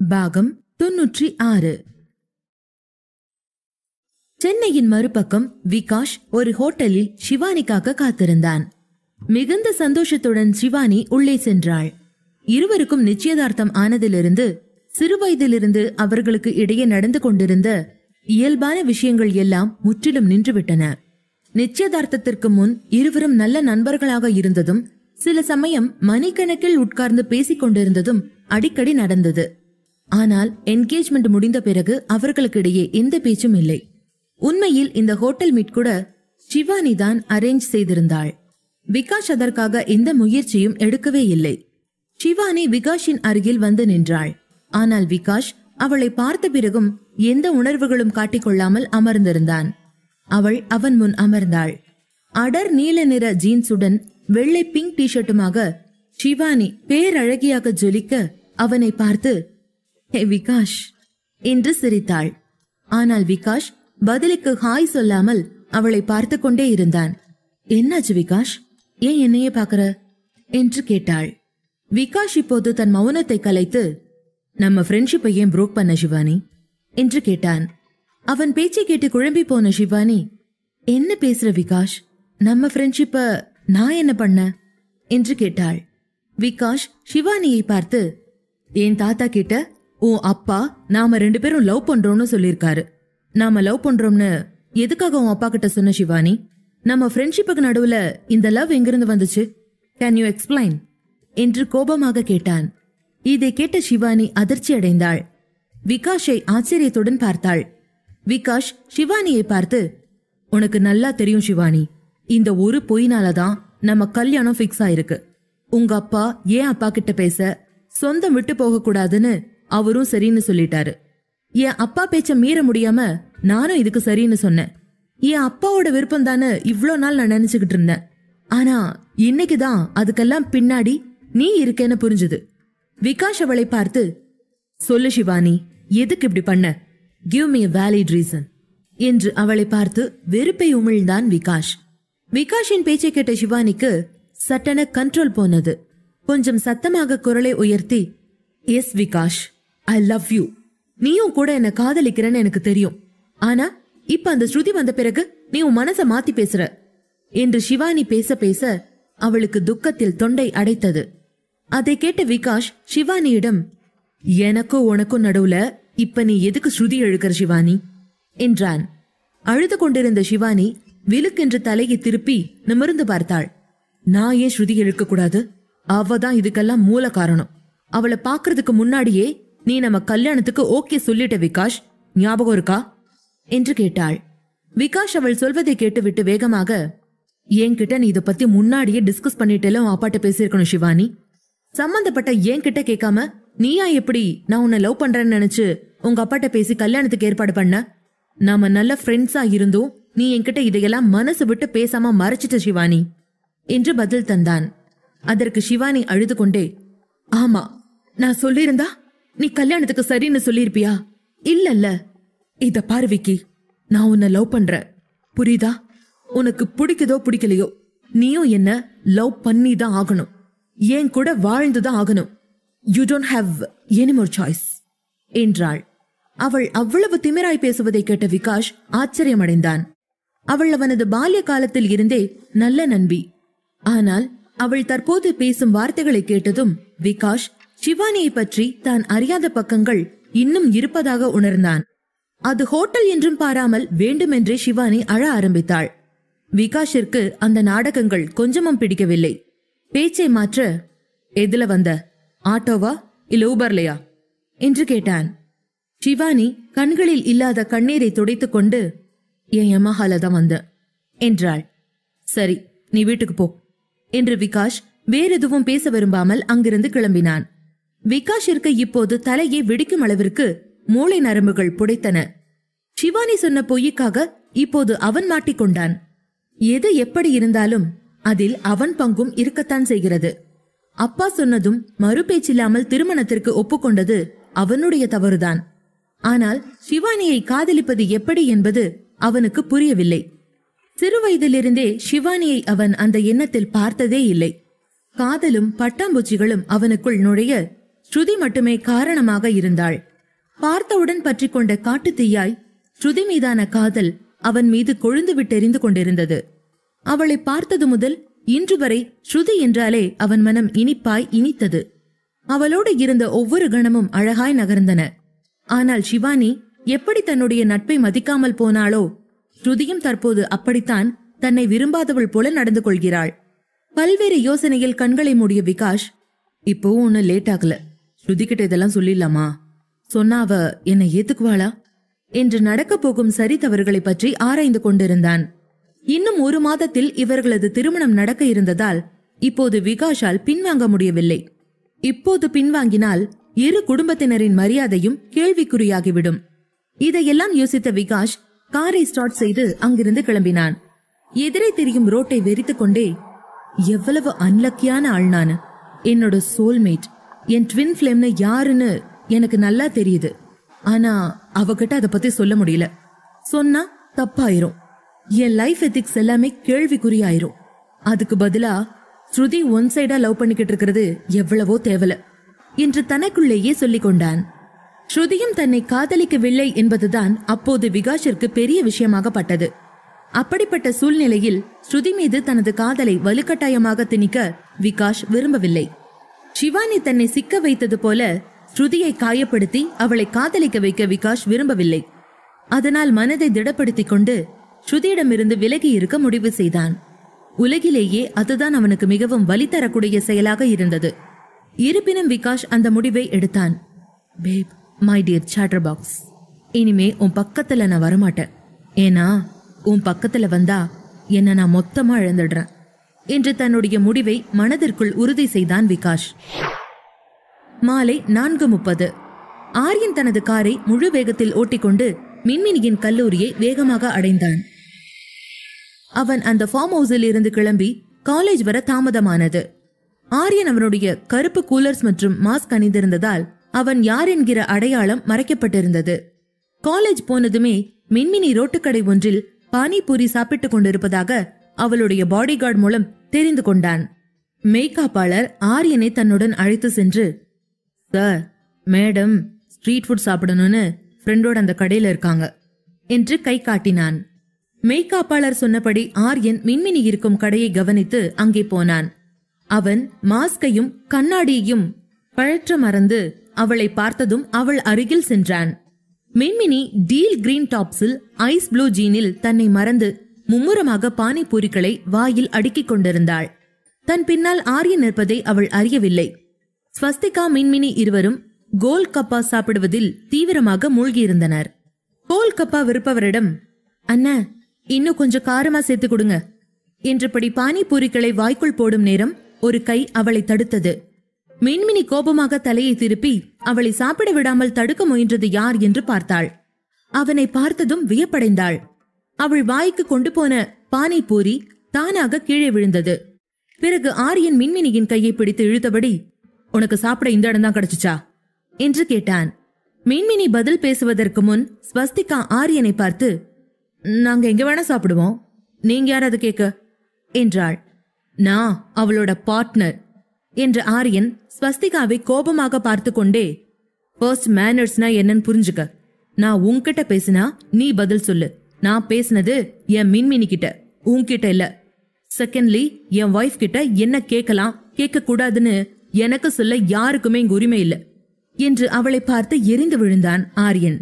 பாகம் 96. சென்னையின் மறுபக்கம் விகாஷ் ஒரு ஹோட்டலில் ஷிவானிக்காக காத்திருந்தான். மிகுந்த சந்தோஷத்துடன் ஷிவானி உள்ளே சென்றாள். இருவருக்கும் நிச்சயதார்த்தம் ஆனதிலிருந்து சிறுவயதிலிருந்து அவர்களுக்கு இடையே நடந்து கொண்டிருந்த இயல்பான விஷயங்கள் எல்லாம் முற்றிலும் நின்றுவிட்டன. நிச்சயதார்த்தத்திற்கு முன் இருவரும் நல்ல நண்பர்களாக இருந்ததும் சில சமயம் மணிக்கணக்கில் உட்கார்ந்து பேசிக் கொண்டிருந்ததும் அடிக்கடி நடந்தது. ஆனால் என்கேஜ்மெண்ட் முடிந்த பிறகு அவர்களுக்கிடையே எந்த பேச்சும் இல்லை. உண்மையில் இந்த ஹோட்டல் மீட் கூட ஷிவானி தான் அரேஞ்ச் செய்திருந்தாள். விகாஷ் அதற்காக எந்த முயற்சியும் எடுக்கவே இல்லை. ஷிவானி விகாஷின் அருகில் வந்து நின்றாள். ஆனால் விகாஷ் அவளை பார்த்த பிறகும் எந்த உணர்வுகளும் காட்டிக்கொள்ளாமல் அமர்ந்திருந்தான். அவள் அவன் முன் அமர்ந்தாள். அடர் நீல நிற ஜீன்ஸுடன் வெள்ளை பிங்க் டிஷர்ட்டுமாக ஷிவானி பேரழகியாக ஜொலிக்க அவனை பார்த்து ஹே விகாஷ் என்று சிரித்தாள். ஆனால் விகாஷ் பதிலுக்கு ஹாய் சொல்லாமல் அவளை பார்த்து கொண்டே இருந்தான். என்னாச்சு விகாஷ், ஏன் என்னையே பாக்குற என்று கேட்டாள். விகாஷ் இப்போது தன் மௌனத்தை கலைத்து நம்ம ஃப்ரெண்ட்ஷிப்பை ஏன் புரோக் பண்ண ஷிவானி என்று கேட்டான். அவன் பேச்சை கேட்டு குழம்பி போன ஷிவானி, என்ன பேசுற விகாஷ், நம்ம ஃப்ரெண்ட்ஷிப்ப நான் என்ன பண்ண என்று கேட்டாள். விகாஷ் ஷிவானியை பார்த்து, என் தாத்தா கிட்ட உன் அப்பா நாம 2 பேரும் லவ் பண்றோம்னு சொல்லிருக்காரு. நாம லவ் பண்றோம்னு எதுக்காக உன் அப்பா கிட்ட சொன்ன ஷிவானி? நம்ம ஃப்ரெண்ட்ஷிப்புக்கு நடுவுல இந்த லவ் எங்கிருந்து வந்துச்சு? கேன் யூ எக்ஸ்பிளைன் என்று கோபமாக கேட்டான். இதை கேட்ட ஷிவானி அதிர்ச்சி அடைந்தாள். விகாஷை ஆச்சரியத்துடன் பார்த்தாள். விகாஷ் ஷிவானியை பார்த்து, உனக்கு நல்லா தெரியும் ஷிவானி, இந்த ஒரு பொய்னாலதான் நம்ம கல்யாணம் பிக்ஸ் ஆயிருக்கு. உங்க அப்பா ஏன் அப்பா கிட்ட பேச சொந்தம் விட்டு போக கூடாதுன்னு அவரும் சரின்னு சொல்லிட்டாரு. என் அப்பா பேச்ச மீற முடியாம நானும் இதுக்கு சரின்னு சொன்னேன். என் அப்பாவோட விருப்பம் தானே இவ்ளோ நாள் நான் நினைச்சுக்கிட்டு இருந்தேன். ஆனா இன்னைக்குதான் அதுக்கெல்லாம் பின்னாடி நீ இருக்கேன்னு புரிஞ்சுது. விகாஷ் அவளை பார்த்து, சொல்லு ஷிவானி, எதுக்கு இப்படி பண்ண? Give me a valid reason என்று அவளை பார்த்து வெறுப்பை உமிழ்ந்தான் விகாஷ். விகாஷின் பேச்சை கேட்ட ஷிவானிக்கு சட்டென கண்ட்ரோல் போனது. கொஞ்சம் சத்தமாக குரலை உயர்த்தி, yes Vikash, I love you. நீயும் கூட என்ன காதலிக்கிறன்னு எனக்கு தெரியும். ஆனா இப்ப அந்த ஸ்ருதி வந்த பிறகு நீ உன் மனச மாத்தி பேசுற என்று ஷிவானி பேச பேச அவளுக்கு துக்கத்தில் தொண்டை அடைத்தது. அதை கேட்ட விகாஷ் ஷிவானியிடம், எனக்கும் உனக்கும் நடுவுல இப்ப நீ எதுக்கு ஸ்ருதி இழுக்கிற ஷிவானி என்றான். அழுது கொண்டிருந்த ஷிவானி விலுக்கென்று தலையை திருப்பி நிமிர்ந்து பார்த்தாள். நான் ஏன் ஸ்ருதி இழுக்க கூடாது? அவதான் இதுக்கெல்லாம் மூல காரணம். அவளை பாக்குறதுக்கு முன்னாடியே நீ நம்ம கல்யாணத்துக்கு ஓகே சொல்லிட்ட விகாஷ், ஞாபகம் இருக்கா என்று கேட்டாள். விகாஷ் அவள் சொல்வதை கேட்டுவிட்டு வேகமாக, என்கிட்ட நீ இதை பத்தி முன்னாடியே டிஸ்கஸ் பண்ணிட்டேல உன் அப்பாட்ட பேசியிருக்கணும் ஷிவானி. சம்பந்தப்பட்ட என்கிட்ட கேட்காம நீயா எப்படி நான் உன்னை லவ் பண்றேன்னு நினைச்சு உங்க அப்பாட்ட பேசி கல்யாணத்துக்கு ஏற்பாடு பண்ண? நாம நல்ல ஃப்ரெண்ட்ஸா இருந்தும் நீ என்கிட்ட இதையெல்லாம் மனசு விட்டு பேசாம மறைச்சிட்ட ஷிவானி என்று பதில் தந்தான். அதற்கு ஷிவானி அழுது கொண்டே, ஆமா, நான் சொல்லியிருந்தா நீ கல்யாணத்துக்கு சரின்னு சொல்லிருப்பியா? இல்லல்ல. இத பாரு விக்கி, நான் உன்னை லவ் பண்றேன், புரியுதா? உனக்கு பிடிக்குதோ பிடிக்கலையோ நீயும் என்ன லவ் பண்ணி தான் ஆகணும். ஏன் கூட வாழ்ந்துதான் ஆகணும். You don't have any more choice என்றாள். அவள் அவ்வளவு திமிராய் பேசுவதை கேட்ட விகாஷ் ஆச்சரியமடைந்தான். அவள் அவனது பால்ய காலத்தில் இருந்தே நல்ல நண்பி. ஆனால் அவள் தற்போது பேசும் வார்த்தைகளை கேட்டதும் விகாஷ் ஷிவானியை பற்றி தான் அறியாத பக்கங்கள் இன்னும் இருப்பதாக உணர்ந்தான். அது ஹோட்டல் என்றும் பாராமல் வேண்டுமென்றே ஷிவானி அழ ஆரம்பித்தாள். விகாஷிற்கு அந்த நாடகங்கள் கொஞ்சமும் பிடிக்கவில்லை. பேச்சை மாற்ற, எதுல வந்த, ஆட்டோவா இல்ல ஊபர்லையா என்று கேட்டான். ஷிவானி கண்களில் இல்லாத கண்ணீரை துடைத்துக் கொண்டு, என் யமஹால தான் வந்த என்றாள். சரி, நீ வீட்டுக்கு போ என்று விகாஷ் வேறெதுவும் பேச விரும்பாமல் அங்கிருந்து கிளம்பினான். விகாஷிற்கு இப்போது தலையை வெடிக்கும் அளவிற்கு மூளை நரம்புகள் புடைத்தன. ஷிவானி சொன்ன பொய்யுக்காக இப்போது அவன் மாட்டிக்கொண்டான். எது எப்படி இருந்தாலும் அதில் அவன் பங்கும் இருக்கத்தான் செய்கிறது. அப்பா சொன்னதும் மறுபேச்சில்லாமல் திருமணத்திற்கு ஒப்புக்கொண்டது அவனுடைய தவறுதான். ஆனால் ஷிவானியை காதலிப்பது எப்படி என்பது அவனுக்கு புரியவில்லை. சிறுவயதிலிருந்தே ஷிவானியை அவன் அந்த எண்ணத்தில் பார்த்ததே இல்லை. காதலும் பட்டாம்பூச்சிகளும் அவனுக்குள் நுழைய ஸ்ருதி மட்டுமே காரணமாக இருந்தாள். பார்த்தவுடன் பற்றி கொண்ட காட்டு தீயாய் ஸ்ருதி மீதான காதல் அவன் மீது கொழுந்து விட்டெறிந்து கொண்டிருந்தது. அவளை பார்த்தது முதல் இன்று வரை ஸ்ருதி என்றாலே அவன் மனம் இனிப்பாய் இனித்தது. அவளோடு இருந்த ஒவ்வொரு கணமும் அழகாய் நகர்ந்தன. ஆனால் சிவானி எப்படி தன்னுடைய நட்பை மதிக்காமல் போனாளோ, ஸ்ருதியும் தற்போது அப்படித்தான் தன்னை விரும்பாதவள் போல நடந்து கொள்கிறாள். பல்வேறு யோசனையில் கண்களை மூடிய விகாஷ், இப்போவும் ஒண்ணு லேட் ஆகல, ஸ்ருதி கிட்ட இதெல்லாம் சொல்லிடலாமா, சொன்னா அவ என்னை ஏத்துக்குவாளா என்று நடக்கப் போகும் சரி தவறுகளை பற்றி ஆராய்ந்து கொண்டிருந்தான். இன்னும் 1 மாதத்தில் இவர்களது திருமணம் நடக்க இருந்ததால் இப்போது விகாஷால் பின்வாங்க முடியவில்லை. இப்போது பின்வாங்கினால் இரு குடும்பத்தினரின் மரியாதையும் கேள்விக்குறியாகிவிடும். இதையெல்லாம் யோசித்த விகாஷ் காரை ஸ்டார்ட் செய்து அங்கிருந்து கிளம்பினான். எதிரே தெரியும் ரோட்டை வெறித்துக் கொண்டே, எவ்வளவு அன்லக்கியான ஆள் நானு, என்னோட சோல்மேட், என் ட்வின் ஃபிளேம்னு யாருன்னு எனக்கு நல்லா தெரியுது. ஆனா அவகிட்ட அதை பத்தி சொல்ல முடியல. சொன்னா தப்பாயிரும், என் லைஃப் எத்திக்ஸ் எல்லாமே கேள்விக்குறியாயிரும். அதுக்கு பதிலா ஸ்ருதி ஒன் சைடா லவ் பண்ணிக்கிட்டு இருக்கிறது எவ்வளவோ தேவல என்று தனக்குள்ளேயே சொல்லிக் கொண்டான். ஸ்ருதியும் தன்னை காதலிக்கவில்லை என்பதுதான் அப்போது விகாஷிற்கு பெரிய விஷயமாக பட்டது. அப்படிப்பட்ட சூழ்நிலையில் ஸ்ருதி மீது தனது காதலை வலுக்கட்டாயமாக திணிக்க விகாஷ் விரும்பவில்லை. சிவானி தன்னை சிக்க வைத்தது போல ஸ்ருதியை காயப்படுத்தி அவளை காதலிக்க வைக்க விகாஷ் விரும்பவில்லை. அதனால் மனதை திடப்படுத்திக் கொண்டு ஸ்ருதியிடமிருந்து விலகி இருக்க முடிவு செய்தான். உலகிலேயே அதுதான் அவனுக்கு மிகவும் வலி தரக்கூடிய செயலாக இருந்தது. இருப்பினும் விகாஷ் அந்த முடிவை எடுத்தான். பேப், மை டியர் சாட்டர் பாக்ஸ், இனிமே உன் பக்கத்துல நான் வரமாட்டேன். ஏன்னா உன் பக்கத்துல வந்தா என்ன நான் மொத்தமா இழந்துடுறேன் என்று தன்னுடைய முடிவை மனதிற்குள் உறுதி செய்தான் விகாஷ். மாலை 4:30 ஆரியன் தனது காரை முழு வேகத்தில் ஓட்டிக்கொண்டு மின்மினியின் கல்லூரியை வேகமாக அடைந்தான். அவன் அந்த ஃபார்ம் ஹவுஸில் இருந்து கிளம்பி காலேஜ் வர தாமதமானது. ஆரியன் அவனுடைய கருப்பு கூலர்ஸ் மற்றும் மாஸ்க் அணிந்திருந்ததால் அவன் யார் என்கிற அடையாளம் மறைக்கப்பட்டிருந்தது. காலேஜ் போனதுமே மின்மினி ரோட்டுக்கடை ஒன்றில் பானிபூரி சாப்பிட்டுக் கொண்டிருப்பதாக அவளுடைய பாடிகார்டு மூலம் தெரிந்து கொண்டான். மேய்காப்பாளர் ஆரியனை தன்னுடன் அழைத்து சென்று, சார், மேடம் ஸ்ட்ரீட் ஃபுட் சாப்பிடணும்னு ஃப்ரெண்டோட அந்த கடையில இருக்காங்க என்று கை காட்டினான். மெய்காப்பாளர் சொன்னபடி ஆரியன் மின்மினி இருக்கும் கடையை கவனித்து அங்கே போனான். அவன் மாஸ்கையும் கண்ணாடியையும் பழற்ற மறந்து அவளை பார்த்ததும் அவள் அருகில் சென்றான். மின்மினி டீல் கிரீன் டாப்ஸில் ஐஸ் ப்ளூ ஜீனில் தன்னை மறந்து மும்முரமாக பானிபூரிகளை வாயில் அடுக்கிக் கொண்டிருந்தாள். தன் பின்னால் ஆரியன் நிற்பதை அவள் அறியவில்லை. ஸ்வஸ்திகா, மின்மினி இருவரும் கோல் கப்பா சாப்பிடுவதில் தீவிரமாக மூழ்கியிருந்தனர். கோல் கப்பா விற்பவரிடம், அண்ணா இன்னும் கொஞ்சம் காரமா சேர்த்து கொடுங்க என்றபடி பானிபூரிகளை வாய்க்குள் போடும் நேரம் ஒரு கை அவளை தடுத்தது. மின்மினி கோபமாக தலையை திருப்பி அவளை சாப்பிட விடாமல் தடுக்க முயன்றது யார் என்று பார்த்தாள். அவனை பார்த்ததும் வியப்படைந்தாள். அவள் வாய்க்கு கொண்டு போன பானிபூரி தானாக கீழே விழுந்தது. பிறகு ஆரியன் மின்மினியின் கையை பிடித்து இழுத்தபடி, உனக்கு சாப்பிட இந்த இடம் தான் கிடைச்சுச்சா என்று கேட்டான். மின்மினி பதில் பேசுவதற்கு முன் ஸ்வஸ்திகா ஆரியனை பார்த்து, நாங்க எங்க வேணா சாப்பிடுவோம், நீங்க யார் அது கேட்க என்றாள். நான் அவளோட பார்ட்னர் என்ற ஆரியன் ஸ்வஸ்திகாவை கோபமாக பார்த்து கொண்டே, ஃபர்ஸ்ட் மேனர்ஸ்னா என்னன்னு புரிஞ்சுக்க. நான் உன்கிட்ட பேசினா நீ பதில் சொல்லு. நான் பேசினது என் மின்மினி கிட்ட, உன்கிட்ட இல்ல. செகண்ட்லி, என் வைஃப் கிட்ட என்ன கேட்கலாம் கேட்க கூடாதுன்னு எனக்கு சொல்ல யாருக்குமே இங்க உரிமை இல்ல என்று அவளை பார்த்து எரிந்து விழுந்தான் ஆரியன்.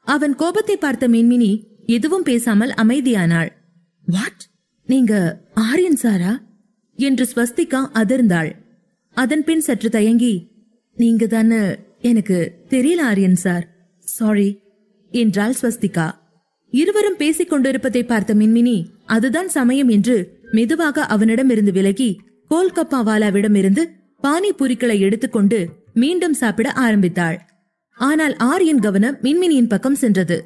அவன் கோபத்தை பார்த்த மின்மினி எதுவும் பேசாமல் அமைதியானாள். வாட், நீங்க ஆரியன் சாரா என்று ஸ்வஸ்திகா அதிர்ந்தாள். அதன் பின் சற்று தயங்கி, நீங்க தானே, எனக்கு தெரியல ஆரியன் சார், சாரி என்றாள் ஸ்வஸ்திகா. இருவரும் பேசிக் கொண்டிருப்பதை பார்த்த மின்மினி அதுதான் சமயம் என்று மெதுவாக அவனிடமிருந்து விலகி கோல்கப்பாவாலாவிடமிருந்து பானிபூரிகளை எடுத்துக்கொண்டு மீண்டும் சாப்பிட ஆரம்பித்தாள். ஆனால் ஆரியன் கவனம் மின்மினியின் பக்கம் சென்றது.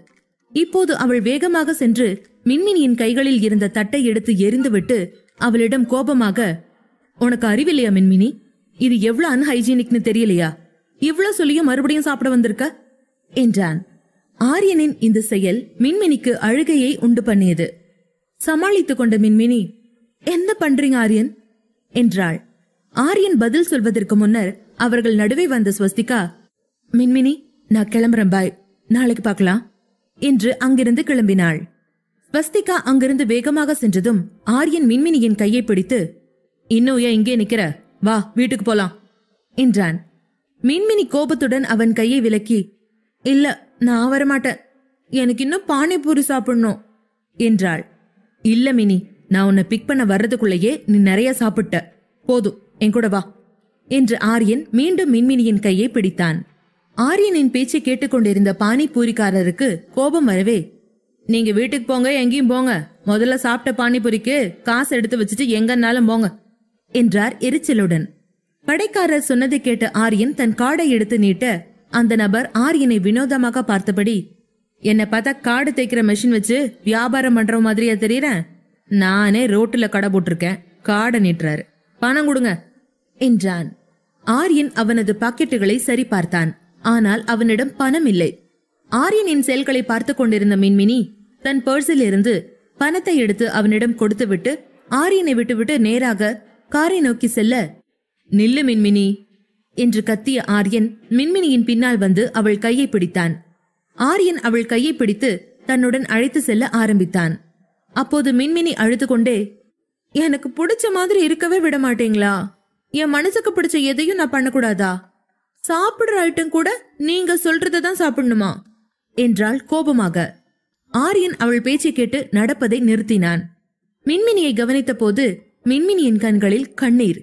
இப்போது அவள் வேகமாக சென்று மின்மினியின் கைகளில் இருந்த தட்டை எடுத்து எரிந்துவிட்டு அவளிடம் கோபமாக, உனக்கு அறிவில்லையா மின்மினி, இது எவ்வளவு அன்ஹைஜீனிக்னு தெரியலையா, இவ்வளவு சொல்லியும் மறுபடியும் சாப்பிட வந்திருக்க என்றான். ஆரியனின் இந்த செயல் மின்மினிக்கு அழுகையை உண்டு பண்ணியது. சமாளித்துக் கொண்ட மின்மினி, என்ன பண்றீங்க ஆரியன் என்றாள். ஆரியன் பதில் சொல்வதற்கு முன்னர் அவர்கள் நடுவே வந்த ஸ்வஸ்திகா, மின்மினி, நான் கிளம்புறேன், பாய், நாளைக்கு பார்க்கலாம் என்று அங்கிருந்து கிளம்பினாள். ஸ்வஸ்திகா அங்கிருந்து வேகமாக சென்றதும் ஆரியன் மின்மினியின் கையை பிடித்து, இன்னும் ஏன் இங்கே நிக்கிற, வா வீட்டுக்கு போலாம் என்றான். மின்மினி கோபத்துடன் அவன் கையை விலக்கி, இல்ல நான் வரமாட்டேன், எனக்கு இன்னும் பானிபூரி சாப்பிடணும் என்றாள். இல்ல மினி, நான் உன்னை பிக் பண்ண வர்றதுக்குள்ளேயே நீ நிறைய சாப்பிட்ட, போதும் என் கூட வா என்று ஆரியன் மீண்டும் மின்மினியின் கையை பிடித்தான். ஆரியனின் பேச்சை கேட்டுக்கொண்டிருந்த பானிபூரிக்காரருக்கு கோபம் வரவே, நீங்க வீட்டுக்கு போங்க, எங்கேயும் போங்க, முதல்ல சாப்பிட்ட பானிபூரிக்கு காசு எடுத்து வச்சுட்டு எங்கன்னாலும் போங்க என்றார் எரிச்சலுடன். கடைக்காரர் சொன்னதை கேட்ட ஆரியன் தன் கார்டை எடுத்து நீட்ட, அந்த நபர் ஆரியனை வினோதமாக பார்த்தபடி, என்ன பார்த்தா கார்டு தைக்கிற மெஷின் வச்சு வியாபாரம் பண்ற மாதிரியா தெரியறேன்? நானே ரோட்டுல கடை போட்டிருக்கேன், கார்டை நீட்டுறாரு, பணம் கொடுங்க என்றான். ஆரியன் அவனது பாக்கெட்டுகளை சரி பார்த்தான். ஆனால் அவனிடம் பணம் இல்லை. ஆரியனின் செயல்களை பார்த்து கொண்டிருந்த மின்மினி தன் பர்ஸில் இருந்து பணத்தை எடுத்து அவனிடம் கொடுத்துவிட்டு ஆரியனை விட்டுவிட்டு நேராக காரை நோக்கி செல்ல, நில்லு மின்மினி என்று கத்திய ஆரியன் மின்மினியின் பின்னால் வந்து அவள் கையை பிடித்தான். ஆரியன் அவள் கையை பிடித்து தன்னுடன் அழைத்து செல்ல ஆரம்பித்தான். அப்போது மின்மினி அழுது கொண்டே, எனக்கு பிடிச்ச மாதிரி இருக்கவே விட மாட்டீங்களா? என் மனசுக்கு பிடிச்ச எதையும் நான் பண்ணக்கூடாதா? சாப்பிடுற ஐட்டம் கூட நீங்க சொல்றதான் சாப்பிடணுமா என்றாள் கோபமாக. ஆரியன் அவள் பேச்சை கேட்டு நடப்பதை நிறுத்தினான். மின்மினியை கவனித்த போது மின்மினியின் கண்களில் கண்ணீர்.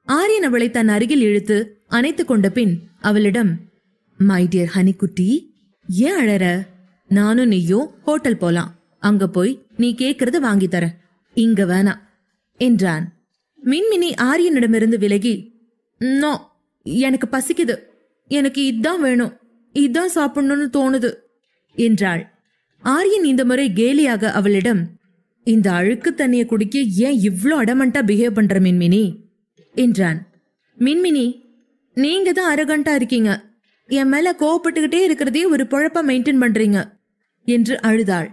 ஆரியன் அவளை தன் அருகில் இழுத்து அணைத்துக் கொண்ட பின் அவளிடம், மை டியர் ஹனிக்குட்டி, ஏன் அழற? நானும் நீயும் ஹோட்டல் போலாம், அங்க போய் நீ கேக்குறது வாங்கி தர, இங்க வேணா என்றான். மின்மினி ஆரியனிடமிருந்து விலகி, நோ, எனக்கு பசிக்குது, எனக்கு இதான் வேணும், இதான் சாப்பிடணும்னு தோணுது என்றாள். ஆரியன் இந்த முறை கேலியாக அவளிடம், இந்த அழுக்கு தண்ணிய குடிக்க ஏன் இவ்ளோ அடமண்டா பிஹேவ் பண்ற மின்மினி என்றான். மின்மினி, நீங்க தான் அரகண்டா இருக்கீங்க, என் மேல கோவப்பட்டுக்கிட்டே இருக்கிறதே ஒரு பொழப்பா மெயின்டைன் பண்றீங்க என்று அழுதாள்.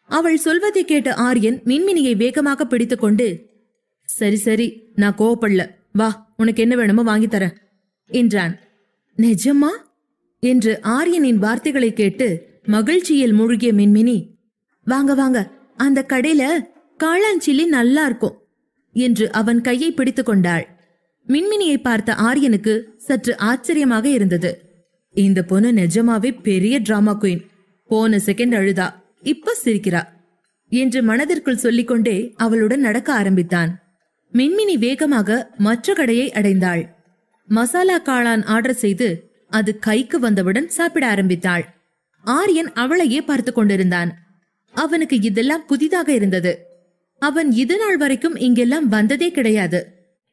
அவள் சொல்வதை கேட்ட ஆரியன் மின்மினியை வேகமாக பிடித்துக் கொண்டு, சரி சரி, நான் கோவப்படல, வா உனக்கு என்ன வேணுமோ வாங்கி தர என்றான். நிஜமா என்று ஆரியனின் வார்த்தைகளை கேட்டு மகிழ்ச்சியில் மூழ்கிய மின்மினி, வாங்க வாங்க, அந்த கடையில காளாஞ்சில்லி நல்லா இருக்கும் என்று அவன் கையை பிடித்துக் கொண்டாள். மின்மினியை பார்த்த ஆரியனுக்கு சற்று ஆச்சரியமாக இருந்தது. இந்த பொண்ணு நிஜமாவே பெரிய டிராமா குயின், போன செகண்ட் அழுதா, இப்ப சிரிக்கிறா என்று மனதிற்குள் சொல்லிக்கொண்டே அவளுடன் நடக்க ஆரம்பித்தான். மின்மினி வேகமாக மற்ற கடையை அடைந்தாள். மசாலா காளான் ஆர்டர் செய்து அது கைக்கு வந்தவுடன் சாப்பிட ஆரம்பித்தாள். ஆரியன் அவளையே பார்த்து கொண்டிருந்தான். அவனுக்கு இதெல்லாம் புதிதாக இருந்தது. அவன் இது நாள் வரைக்கும் இங்கெல்லாம் வந்ததே கிடையாது.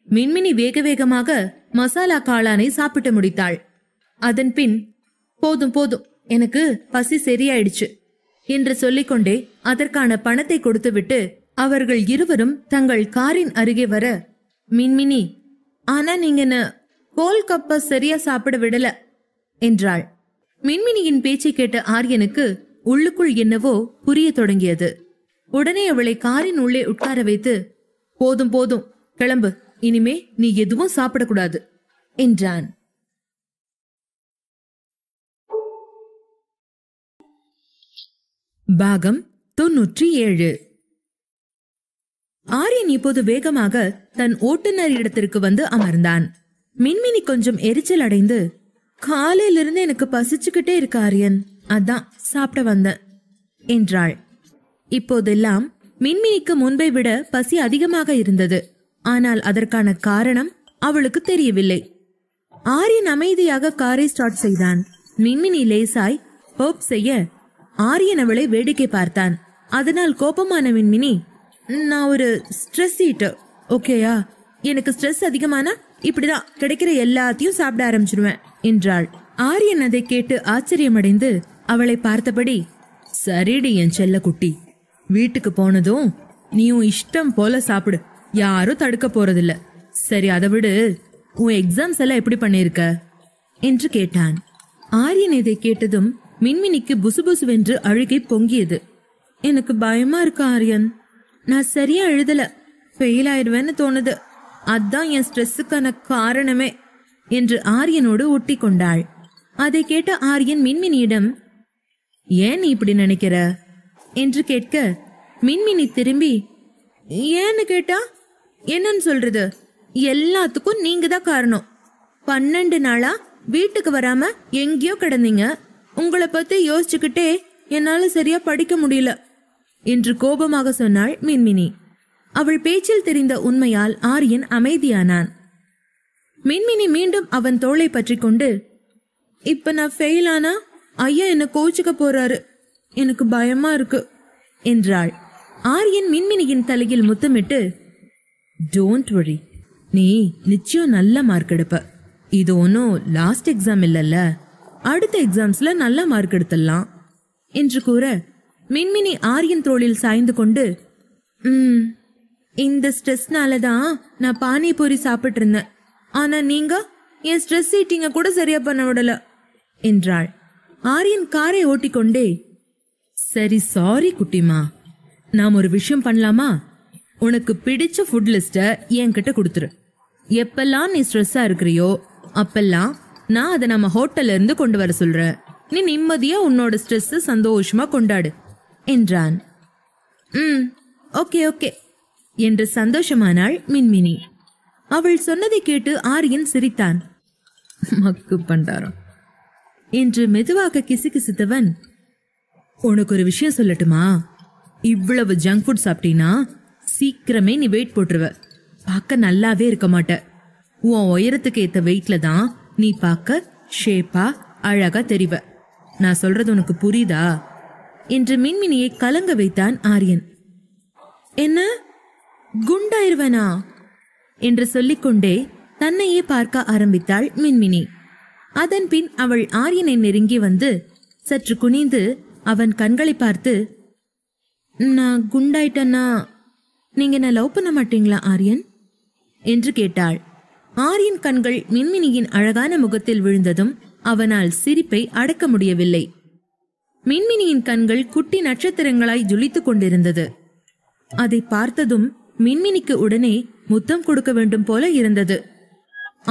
மின்மினி வேக வேகமாக மசாலா காளானை சாப்பிட்டு முடித்தாள். அதன் பின், போதும் போதும், எனக்கு பசி சரியாயிடுச்சு என்று சொல்லிக்கொண்டே அதற்கான பணத்தை கொடுத்துவிட்டு அவர்கள் இருவரும் தங்கள் காரின் அருகே வர, மின்மினி, ஆனா நீங்க என்ன கோல் கப்ப சரியா சாப்பிட விடல என்றாள். மின்மினியின் பேச்சை கேட்ட ஆரியனுக்கு உள்ளுக்குள் என்னவோ புரிய தொடங்கியது. உடனே அவளை காரின் உள்ளே உட்கார வைத்து, போதும் போதும், கிளம்பு, இனிமே நீ எதுவும் சாப்பிடக்கூடாது என்றான். பாகம் 97. ஆரியன் இப்போது வேகமாக தன் ஓட்டுநர் இடத்திற்கு வந்து அமர்ந்தான். மின்மினி கொஞ்சம் எரிச்சல் அடைந்து, காலையிலிருந்து எனக்கு பசிச்சுக்கிட்டே இருக்கு ஆரியன், அதான் சாப்பிட வந்தேன் என்றாள். இப்போதெல்லாம் மின்மினிக்கு முன்பை விட பசி அதிகமாக இருந்தது. ஆனால் அதற்கான காரணம் அவளுக்கு தெரியவில்லை. ஆரியன் அமைதியாக காரை ஸ்டார்ட் செய்தான். மின்மினி லேசாய் ஹோப் செய்ய ஆரியன் அவளை வேடிக்கை பார்த்தான். அதனால் கோபமான மின்மினி, நான் ஒரு ஸ்ட்ரெஸ் ஈட்டர், ஓகேயா? எனக்கு ஸ்ட்ரெஸ் அதிகமானா இப்படிதான் கிடைக்கிற எல்லாத்தையும் சாப்பிட ஆரம்பிச்சிடுவேன் என்றாள். ஆரியன் அதை கேட்டு ஆச்சரியமடைந்து அவளை பார்த்தபடி, சரிடி என் செல்ல குட்டி, வீட்டுக்கு போனதும் நீயும் இஷ்டம் போல சாப்பிடு, யாரும் தடுக்க போறதில்ல. சரி, அதை விடு, உன் எக்ஸாம்ஸ் எல்லாம் எப்படி பண்ணிருக்க என்று கேட்டான். ஆரியன் இதை கேட்டதும் மின்மினிக்கு புசுபுசுவென்று அழுகை பொங்கியது. எனக்கு பயமா இருக்கு ஆரியன், நான் சரியா எழுதல, ஃபெயில் ஆயிடுவேன்னு தோணுது, அதான் என் ஸ்ட்ரெஸ்ஸுக்கான காரணமே என்று ஆரியனோடு ஒட்டி கொண்டாள். அதை கேட்ட ஆரியன் மின்மினியிடம், ஏன் நீ இப்படி நினைக்கிற என்று கேட்க, மின்மினி திரும்பி, ஏன்னு கேட்டா என்னன்னு சொல்றது, எல்லாத்துக்கும் நீங்க தான் காரணம். 12 நாளா வீட்டுக்கு வராம எங்கேயோ கிடந்தீங்க. உங்களை பத்தி யோசிச்சுக்கிட்டே என்னால சரியா படிக்க முடியல என்று கோபமாக சொன்னாள் மின்மினி. அவள் பேச்சில் தெரிந்த உண்மையால் ஆரியன் அமைதியானான். மின்மினி மீண்டும் அவன் தோளை பற்றி கொண்டு, இப்ப நான் ஃபெயில் ஆனா ஐயா என்ன கோச்சுக்க போறாரு, எனக்கு பயமா இருக்கு என்றாள். ஆரியன் மின்மினியின் தலையில் முத்தமிட்டு, டோன்ட் வரி, நீ நிச்சயம் நல்ல மார்க் எடுப்ப. இது ஒன்னும் லாஸ்ட் எக்ஸாம் இல்லல்ல, அடுத்த எக்ஸாம்ஸ்ல நல்ல மார்க் எடுத்துடலாம் என்று கூற, மின்மினி ஆரியன் தோளில் சாய்ந்து கொண்டு, இந்த ஸ்ட்ரெஸ்னாலதான் நான் பானிபூரி சாப்பிட்டு இருந்தேன். ஆனா நீங்க என் ஸ்ட்ரெஸ் ஈட்டிங்க கூட சரியா பண்ண விடல என்றாள். ஆரியன் காரை ஓட்டிக்கொண்டே, சரி சாரி குட்டிமா, நாம் ஒரு விஷயம் பண்ணலாமா? உனக்கு பிடிச்ச ஃபுட் லிஸ்ட என்கிட்ட கொடுத்துரு. எப்பெல்லாம் நீ ஸ்ட்ரெஸ்ஸா இருக்கிறியோ அப்பெல்லாம் நான் அதை நம்ம ஹோட்டல்ல இருந்து கொண்டு வர சொல்றேன். நீ நிம்மதியா உன்னோட ஸ்ட்ரெஸ் சந்தோஷமா கொண்டாடு என்றான். ஓகே ஓகே என்று சந்தோஷமானாள் மின்மினி. அவள் சொன்னதை கேட்டு ஆரியன் சிரித்தான். மக்கு பண்டாரம் என்று மெதுவாக கிசுகிசுத்தவன், உனக்கு ஒரு விஷயம் சொல்லட்டுமா? இவ்வளவு ஜங்க் ஃபுட் சாப்பிட்டீனா சீக்கிரமே நீ வெயிட் போட்டுருவ. பார்க்க நல்லாவே இருக்க மாட்ட. உன் உயரத்துக்கு ஏத்த வெயிட்ல தான் நீ பார்க்க ஷேப்பா அழகா தெரிவ. நான் சொல்றது உனக்கு புரியுதா என்று மின்மினியை கலங்க வைத்தான் ஆரியன். என்ன, குண்டாயிருவனா என்று சொல்லிக்கொண்டே தன்னையே பார்க்க ஆரம்பித்தாள் மின்மினி. அதன் பின் அவள் ஆரியனை நெருங்கி வந்து சற்று குனிந்து அவன் கண்களை பார்த்து, நான் குண்டாயிட்டன்னா நீங்க என்ன லவ் பண்ண மாட்டீங்களா ஆரியன் என்று கேட்டாள். ஆரியன் கண்கள் மின்மினியின் அழகான முகத்தில் விழுந்ததும் அவனால் சிரிப்பை அடக்க முடியவில்லை. மின்மினியின் கண்கள் குட்டி நட்சத்திரங்களாய் ஜொலித்துக் கொண்டிருந்தது. அதை பார்த்ததும் மின்மினிக்கு உடனே முத்தம் கொடுக்க வேண்டும் போல இருந்தது.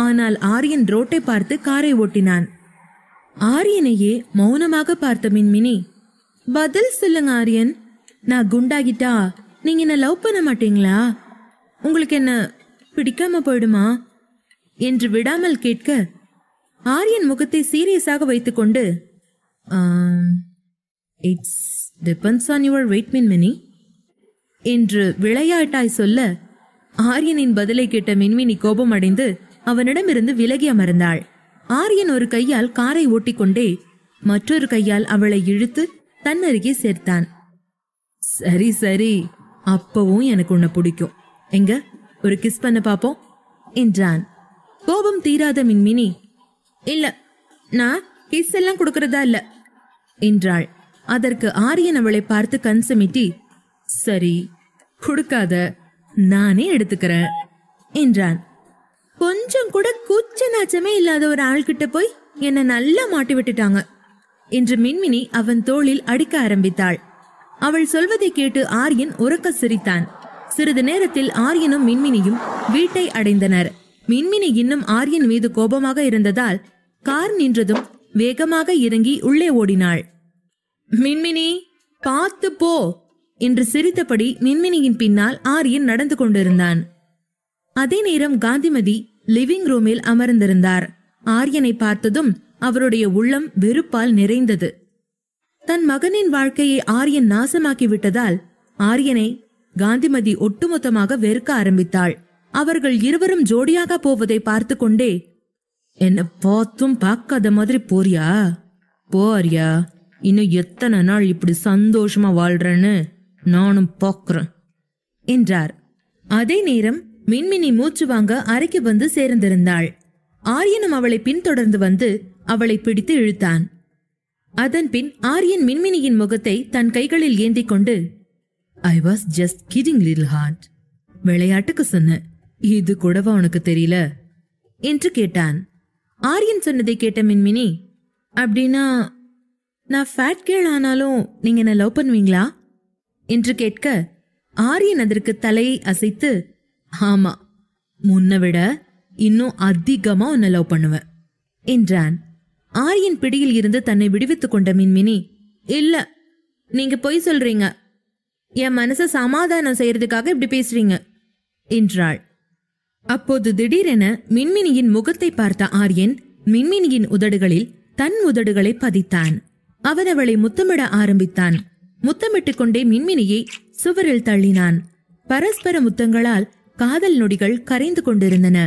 ஆனால் ஆரியன் ரோட்டை பார்த்து காரை ஓட்டினான். ஆரியனையே மௌனமாக பார்த்த மின்மினி, பதில் சொல்லுங்க ஆரியன், நான் குண்டாகிட்டா நீங்க என்ன லவ் பண்ண மாட்டீங்களா? உங்களுக்கு என்ன பிடிக்காம போயிடுமா என்று விடாமல் கேட்க, ஆரியன் முகத்தை சீரியஸாக வைத்துக்கொண்டு, it's depends on your wait மின்மினி என்று விளையாட்டாய் சொல்ல, ஆரியனின் பதிலை கேட்ட மின்மினி கோபம் அடைந்து அவனிடமிருந்து விலகி அமர்ந்தாள். ஆரியன் ஒரு கையால் காரை ஓட்டிக்கொண்டே மற்றொரு கையால் அவளை இழுத்து தன் அருகே சேர்த்தான். சரி சரி, அப்பவும் எனக்கு உன்னை பிடிக்கும், எங்க ஒரு கிஸ் பண்ண பாப்போம் என்றான். கோபம் தீராத மின்மினி, இல்ல நான் கிஸ் எல்லாம் கொடுக்கறதா இல்ல என்றாள். அதற்கு ஆரியன் அவளை பார்த்து கண் சிமிட்டி, சரி கொடுக்காத, நானே எடுத்துக்கிறேன் என்றான். கொஞ்சம் கூட கூச்ச நாச்சமே இல்லாத ஒரு ஆள்கிட்ட போய் என்ன நல்லா மாட்டி விட்டுட்டாங்க என்று மின்மினி அவன் தோளில் அடிக்க ஆரம்பித்தாள். அவள் சொல்வதை கேட்டு ஆரியன் உரக்க சிரித்தான். சிறிது நேரத்தில் ஆரியனும் மின்மினியும் வீட்டை அடைந்தனர். மின்மினி இன்னும் ஆரியன் மீது கோபமாக இருந்ததால் கார் நின்றதும் வேகமாக இறங்கி உள்ளே ஓடினாள். மின்மினி பார்த்து போ என்று சிரித்தபடி மின்மினியின் பின்னால் ஆரியன் நடந்து கொண்டிருந்தான். அதே நேரம் காந்திமதி லிவிங் ரூமில் அமர்ந்திருந்தார். ஆரியனை பார்த்ததும் அவருடைய உள்ளம் வெறுப்பால் நிறைந்தது. தன் மகனின் வாழ்க்கையை ஆரியன் நாசமாக்கி விட்டதால் ஆரியனை காந்திமதி ஒட்டுமொத்தமாக வெறுக்க ஆரம்பித்தாள். அவர்கள் இருவரும் ஜோடியாக போவதை பார்த்து கொண்டே, என்ன பார்த்தும் பார்க்காத மாதிரி போறியா? போ ஆரியா, இன்னும் எத்தனை நாள் இப்படி சந்தோஷமா வாழ்றேன்னு நானும் பாக்குறேன் என்றார். அதே நேரம் மின்மினி மூச்சு வாங்க அறைக்கு வந்து சேர்ந்திருந்தாள். ஆரியனும் அவளை பின்தொடர்ந்து வந்து அவளை பிடித்து இழுத்தான். அதன் பின் ஆரியன் மின்மினியின் முகத்தை தன் கைகளில் ஏந்தி கொண்டு, I was just kidding little hard, விளையாட்டுக்கு சொன்ன, இது கூடவா உனக்கு தெரியல என்று கேட்டான். ஆரியன் சொன்னதை கேட்ட மின்மினி, அப்படின்னா நான் ஃபேட் கேர்ள் ஆனாலும் நீங்க என்ன லவ் பண்ணுவீங்களா என்று கேட்க, ஆரியன் அதற்கு தலையை அசைத்து, ஆமா, முன்ன விட இன்னும் அதிகமா உன்னை லவ் பண்ணுவேன் என்றான். ஆரியன் பிடியில் இருந்து தன்னை விடுவித்துக் கொண்ட மின்மினி, இல்ல, நீங்க பொய் சொல்றீங்க, என் மனச சமாதானம் செய்யறதுக்காக இப்படி பேசுறீங்க என்றாள். அப்போது திடீரென மின்மினியின் முகத்தை பார்த்த ஆரியன் மின்மினியின் உதடுகளில் தன் உதடுகளை பதித்தான். அவன் அவளை முத்தமிட ஆரம்பித்தான். முத்தமிட்டுக் கொண்டே மின்மினியை சுவரில் தள்ளினான். பரஸ்பர முத்தங்களால் காதல் நொடிகள் கரைந்து கொண்டிருந்தன.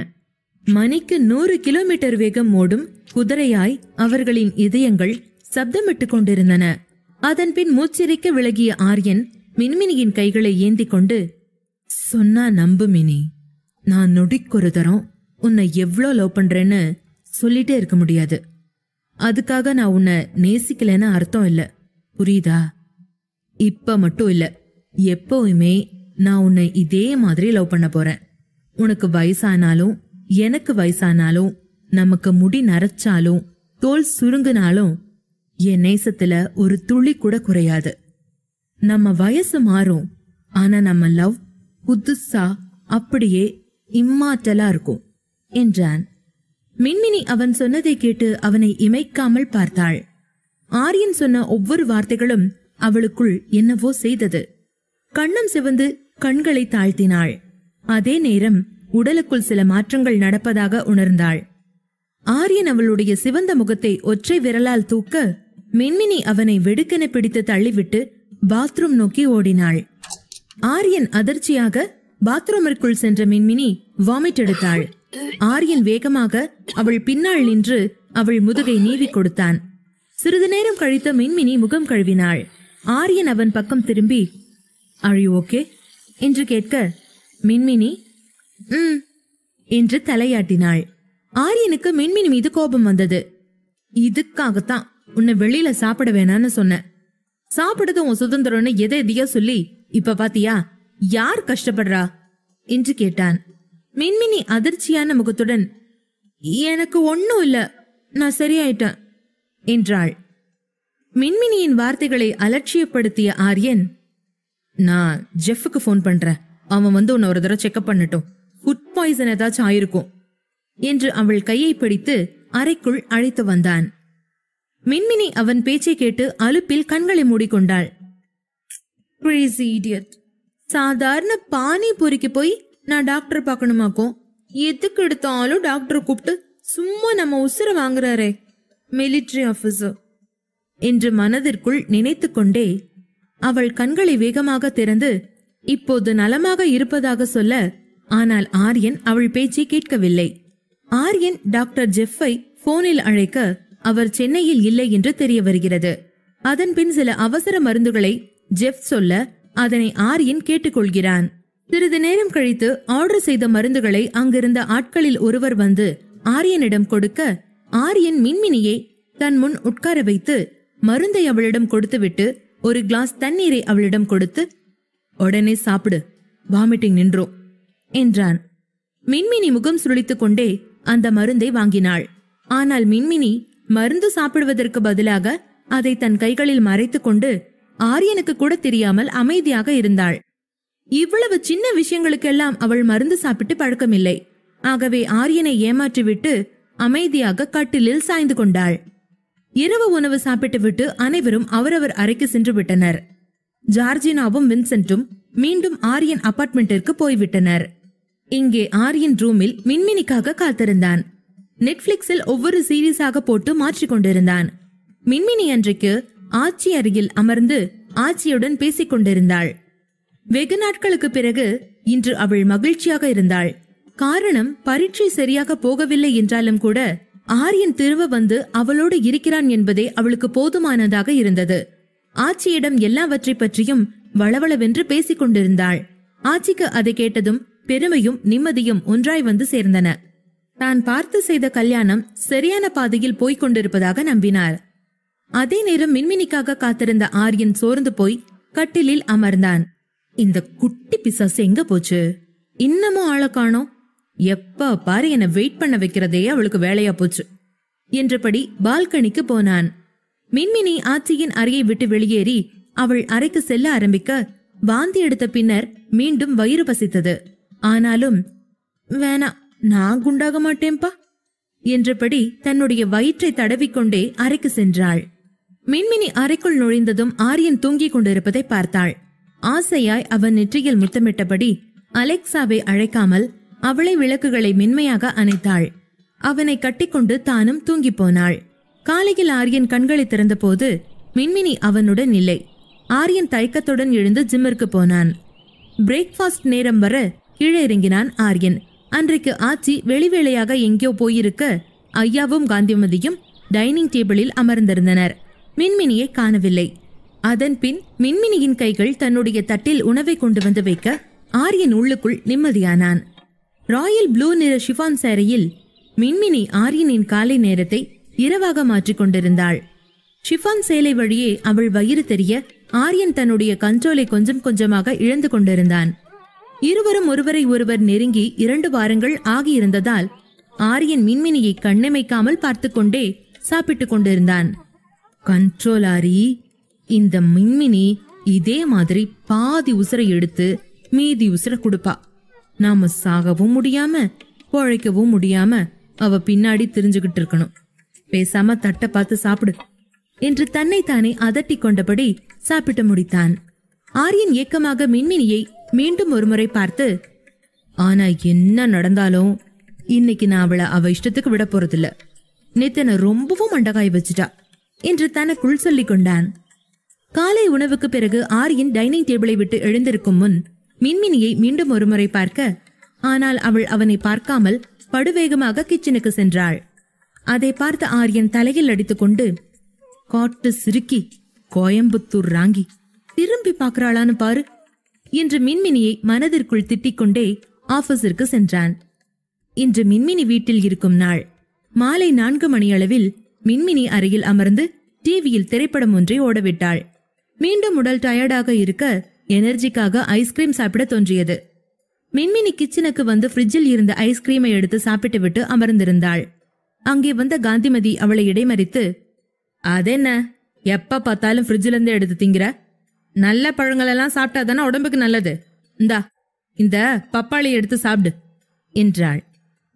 மணிக்கு 100 கிலோமீட்டர் வேகம் ஓடும் குதிரையாய் அவர்களின் இதயங்கள் சப்தமிட்டுக் கொண்டிருந்தன. அதன் பின் மூச்சிறைக்க விலகிய ஆரியன் மின்மினியின் கைகளை ஏந்தி கொண்டு, சொன்னா நம்பு மினி, நான் நொடிக்கொரு தரம் உன்னை எவ்வளோ லவ் பண்றேன்னு சொல்லிட்டே இருக்க முடியாது. அதுக்காக நான் உன்னை நேசிக்கலன்னு அர்த்தம் இல்ல, புரியுதா? இப்ப மட்டும் இல்ல, எப்பவுமே நான் உன்னை இதே மாதிரி லவ் பண்ண போறேன். உனக்கு வயசானாலும் எனக்கு வயசானாலும், நமக்கு முடி நரைச்சாலும் தோல் சுருங்கினாலும் என் நேசத்துல ஒரு துளி கூட குறையாது. நம்ம வயசு மாறும், ஆனா நம்ம லவ் புதுசா அப்படியே இம்மாற்றலா இருக்கும் என்றான். மின்மினி அவன் சொன்னதை கேட்டு அவனை இமைக்காமல் பார்த்தாள். ஆரியன் சொன்ன ஒவ்வொரு வார்த்தைகளும் அவளுக்குள் என்னவோ செய்தது. கண்ணம் சிவந்து கண்களை தாழ்த்தினாள். அதே நேரம் உடலுக்குள் சில மாற்றங்கள் நடப்பதாக உணர்ந்தாள். ஆரியன் அவளுடைய சிவந்த முகத்தை ஒற்றை விரலால் தூக்க மின்மினி அவனை வெடுக்கென பிடித்து தள்ளிவிட்டு பாத்ரூம் நோக்கி ஓடினாள். ஆரியன் அதிர்ச்சியாக பாத்ரூமிற்குள் சென்ற மின்மினி வாமிட் எடுத்தாள். ஆரியன் வேகமாக அவள் பின்னால் நின்று அவள் முதுகை நீவி கொடுத்தான். சிறிது நேரம் கழித்த மின்மினி முகம் கழுவினாள். ஆரியன் அவன் பக்கம் திரும்பி, "Are you okay?" என்று கேட்க மின்மினி என்று தலையாட்டினாள். ஆரியனுக்கு மின்மினி மீது கோபம் வந்தது. இதுக்காகத்தான் உன்னை வெளியில சாப்பிட வேணான்னு சொன்ன. சாப்பிடுறது உன் சுதந்திரம்னு எதையோ சொல்லி இப்ப பாத்தியா யார் கஷ்டப்படுறா என்று கேட்டான். மின்மினி அதிர்ச்சியான முகத்துடன், எனக்கு ஒன்னும் இல்ல, நான் சரியாயிட்டேன் என்றாள். மின்மினியின் வார்த்தைகளை அலட்சியப்படுத்திய ஆரியன், நான் ஜெஃப்க்கு போன் பண்றேன், அவன் வந்து உன்னை ஒரு தடவை செக்அப் பண்ணட்டும், ஃபுட் பாய்சன் ஏதாச்சும் ஆயிருக்கும் என்று அவள் கையை பிடித்து அறைக்குள் அழைத்து வந்தான். மின்மினி அவன் பேச்சை கேட்டு அலுப்பில் கண்களை மூடிக்கொண்டாள். சாதாரண பானிபூரிக்கு போய் நான் டாக்டர் பார்க்கணுமாக்கும், எதுக்கு எடுத்தாலும் டாக்டர் கூப்பிட்டு சும்மா நம்ம உசுர வாங்குறாரே மிலிட்டரி ஆபீசர் என்று மனதிற்குள் நினைத்து கொண்டே அவள் கண்களை வேகமாக திறந்து இப்போது நலமாக இருப்பதாக சொல்ல, ஆனால் ஆரியன் அவள் பேச்சை கேட்கவில்லை. ஆரியன் டாக்டர் ஜெஃப்பை போனில் அழைக்க அவர் சென்னையில் இல்லை என்று தெரிய வருகிறது. அதன் பின் சில அவசர மருந்துகளை ஜெஃப் சொல்ல அதனை ஆரியன் கேட்டுக்கொள்கிறான். சிறிது நேரம் கழித்து ஆர்டர் செய்த மருந்துகளை அங்கிருந்த ஆட்களில் ஒருவர் வந்து ஆரியனிடம் கொடுக்க, ஆரியன் மின்மினியை தன் முன் உட்கார வைத்து மருந்தை அவளிடம் கொடுத்துவிட்டு ஒரு கிளாஸ் தண்ணீரை அவளிடம் கொடுத்து, உடனே சாப்பிடு, வாமிட்டிங் நின்றோம் என்றான். மின்மினி முகம் சுழித்துக் கொண்டே அந்த மருந்தை வாங்கினாள். ஆனால் மின்மினி மருந்து சாப்பிடுவதற்கு பதிலாக அதை தன் கைகளில் மறைத்துக் கொண்டு ஆரியனுக்கு கூட தெரியாமல் அமைதியாக இருந்தாள். இவ்வளவு சின்ன விஷயங்களுக்கெல்லாம் அவள் மருந்து சாப்பிட்டு பழக்கமில்லை. ஆகவே ஆரியனை ஏமாற்றிவிட்டு அமைதியாக கட்டிலில் சாய்ந்து கொண்டாள். இரவு உணவு சாப்பிட்டு விட்டு அனைவரும் அவரவர் அறைக்கு சென்று விட்டனர். ஜார்ஜினாவும் வின்சென்ட்டும் மீண்டும் ஆரியன் அபார்ட்மெண்டிற்கு போய்விட்டனர். இங்கே ஆரியன் ரூமில் மின்மினிக்காக காத்திருந்தான். நெட்ஃபிளிக்ஸில் ஒவ்வொரு சீரீஸாக போட்டு மாற்றிக் கொண்டிருந்தான். மின்மினி அன்றைக்கு ஆச்சி அருகில் அமர்ந்து ஆச்சியுடன் பேசிக் கொண்டிருந்தாள். வெகு நாட்களுக்கு பிறகு இன்று அவள் மகிழ்ச்சியாக இருந்தாள். காரணம், பரீட்சை சரியாக போகவில்லை என்றாலும் கூட ஆரியன் திரும்ப வந்து அவளோடு இருக்கிறான் என்பதே அவளுக்கு போதுமானதாக இருந்தது. ஆச்சியிடம் எல்லாவற்றை பற்றியும் வளவளவென்று பேசிக் கொண்டிருந்தாள். ஆச்சிக்கு அதை கேட்டதும் பெருமையும் நிம்மதியும் ஒன்றாய் வந்து சேர்ந்தன. தான் பார்த்து செய்த கல்யாணம் சரியான பாதையில் போய்க் கொண்டிருப்பதாக நம்பினார். அதே நேரம் மின்மினிக்காக காத்திருந்த ஆரியன் சோர்ந்து போய் கட்டிலில் அமர்ந்தான். இந்த குட்டி பிசாசு எங்க போச்சு? இன்னமும் ஆள காணோம். எப்ப பாரு என்ன வெயிட் பண்ண வைக்கிறதே அவளுக்கு வேலையா போச்சு என்றபடி பால்கனிக்கு போனான். மின்மினி ஆச்சியின் அறையை விட்டு வெளியேறி அவள் அறைக்கு செல்ல ஆரம்பிக்க வாந்தி எடுத்த பின்னர் மீண்டும் வயிறு பசித்தது. ஆனாலும் வேணா, நான் குண்டாக மாட்டேன்பா என்றபடி தன்னுடைய வயிற்றை தடவிக்கொண்டே அறைக்கு சென்றாள். மின்மினி அறைக்குள் நுழைந்ததும் ஆரியன் தூங்கிக் கொண்டிருப்பதை பார்த்தாள். ஆசையாய் அவன் நெற்றியில் முத்தமிட்டபடி அலெக்சாவை அழைக்காமல் அவளை விளக்குகளை மென்மையாக அணைத்தாள். அவனை கட்டிக்கொண்டு தானும் தூங்கி போனாள். காலையில் ஆரியன் கண்களை திறந்தபோது மின்மினி அவனுடன் இல்லை. ஆரியன் தயக்கத்துடன் எழுந்து ஜிம்மிற்கு போனான். பிரேக்ஃபாஸ்ட் நேரம் வர கீழே இறங்கினான் ஆரியன். அன்றைக்கு ஆச்சி வெளிவேளையாக எங்கேயோ போயிருக்க ஐயாவும் காந்திமதியும் டைனிங் டேபிளில் அமர்ந்திருந்தனர். மின்மினியை காணவில்லை. அதன் பின் மின்மினியின் கைகள் தன்னுடைய தட்டில் உணவை கொண்டு வந்து வைக்க ஆரியன் உள்ளுக்குள் நிம்மதியானான். ராயல் ப்ளூ நிற ஷிஃபான் சேரையில் மின்மினி ஆரியனின் காலை நேரத்தை இரவாக மாற்றிக் கொண்டிருந்தாள். ஷிஃபான் சேலை வழியே அவள் வயிறு தெரிய ஆரியன் தன்னுடைய கண்ட்ரோலை கொஞ்சம் கொஞ்சமாக இழந்து கொண்டிருந்தான். இருவரும் ஒருவரை ஒருவர் நெருங்கி 2 வாரங்கள் ஆகியிருந்ததால் ஆரியன் மின்மினியை கண்ணமைக்காமல் பார்த்து கொண்டே சாப்பிட்டுக் கொண்டிருந்தான். கண்ட்ரோல் ஆரி, இந்த மின்மினி இதே மாதிரி பாதி உசுரை எடுத்து மீதி உசுர கொடுப்பா. நாம சாகவும் முடியாம பொழைக்கவும் முடியாம அவ பின்னாடி தெரிஞ்சுகிட்டு இருக்கணும். பேசாம தட்டை பார்த்து சாப்பிடு என்று தன்னைத்தானே அதட்டி கொண்டபடி சாப்பிட்டு முடித்தான். ஆரியன் ஏக்கமாக மின்மினியை மீண்டும் ஒருமுறை பார்த்து, ஆனா என்ன நடந்தாலும் இன்னைக்கு நான் அவளை அவ இஷ்டத்துக்கு விட போறதில்ல. நேத்தனை ரொம்பவும் மண்டகாய் வச்சுட்டா என்று தனக்குள் சொல்லிக் கொண்டான். காலை உணவுக்கு பிறகு ஆரியன் டைனிங் டேபிளை விட்டு எழுந்திருக்கும் முன் மின்மினியை மீண்டும் ஒருமுறை பார்க்க, ஆனால் அவள் அவனை பார்க்காமல் படுவேகமாக கிச்சனுக்கு சென்றாள். அதை பார்த்த ஆரியன் தலையில் அடித்துக்கொண்டு, காட்டு சிறுக்கி, கோயம்புத்தூர் ராங்கி, திரும்பி பார்க்கிறாளான்னு பாரு என்று மின்மினியை மனதிற்குள் திட்டிக்கொண்டே ஆபீஸிற்கு சென்றான். இன்று மின்மினி வீட்டில் இருக்கும் நாள். மாலை 4 மணியளவில் மின்மினி அறையில் அமர்ந்து டிவியில் திரைப்படம் ஒன்றை ஓடவிட்டாள். மீண்டும் உடல் டயர்டாக இருக்க எனர்ஜிக்காக ஐஸ்கிரீம் சாப்பிட தோன்றியது. மின்மினி கிச்சனுக்கு வந்து ஃப்ரிட்ஜில் இருந்த ஐஸ்கிரீமை எடுத்து சாப்பிட்டு விட்டு அமர்ந்திருந்தாள். அங்கே வந்த காந்திமதி அவளை இடைமறித்து, அதென்ன எப்ப பார்த்தாலும் ஃப்ரிட்ஜில இருந்து எடுத்து திங்கிற? நல்ல பழங்களெல்லாம் சாப்பிட்டாதானே உடம்புக்கு நல்லது. இந்தா இந்த பப்பாளி எடுத்து சாப்பிடு என்றாள்.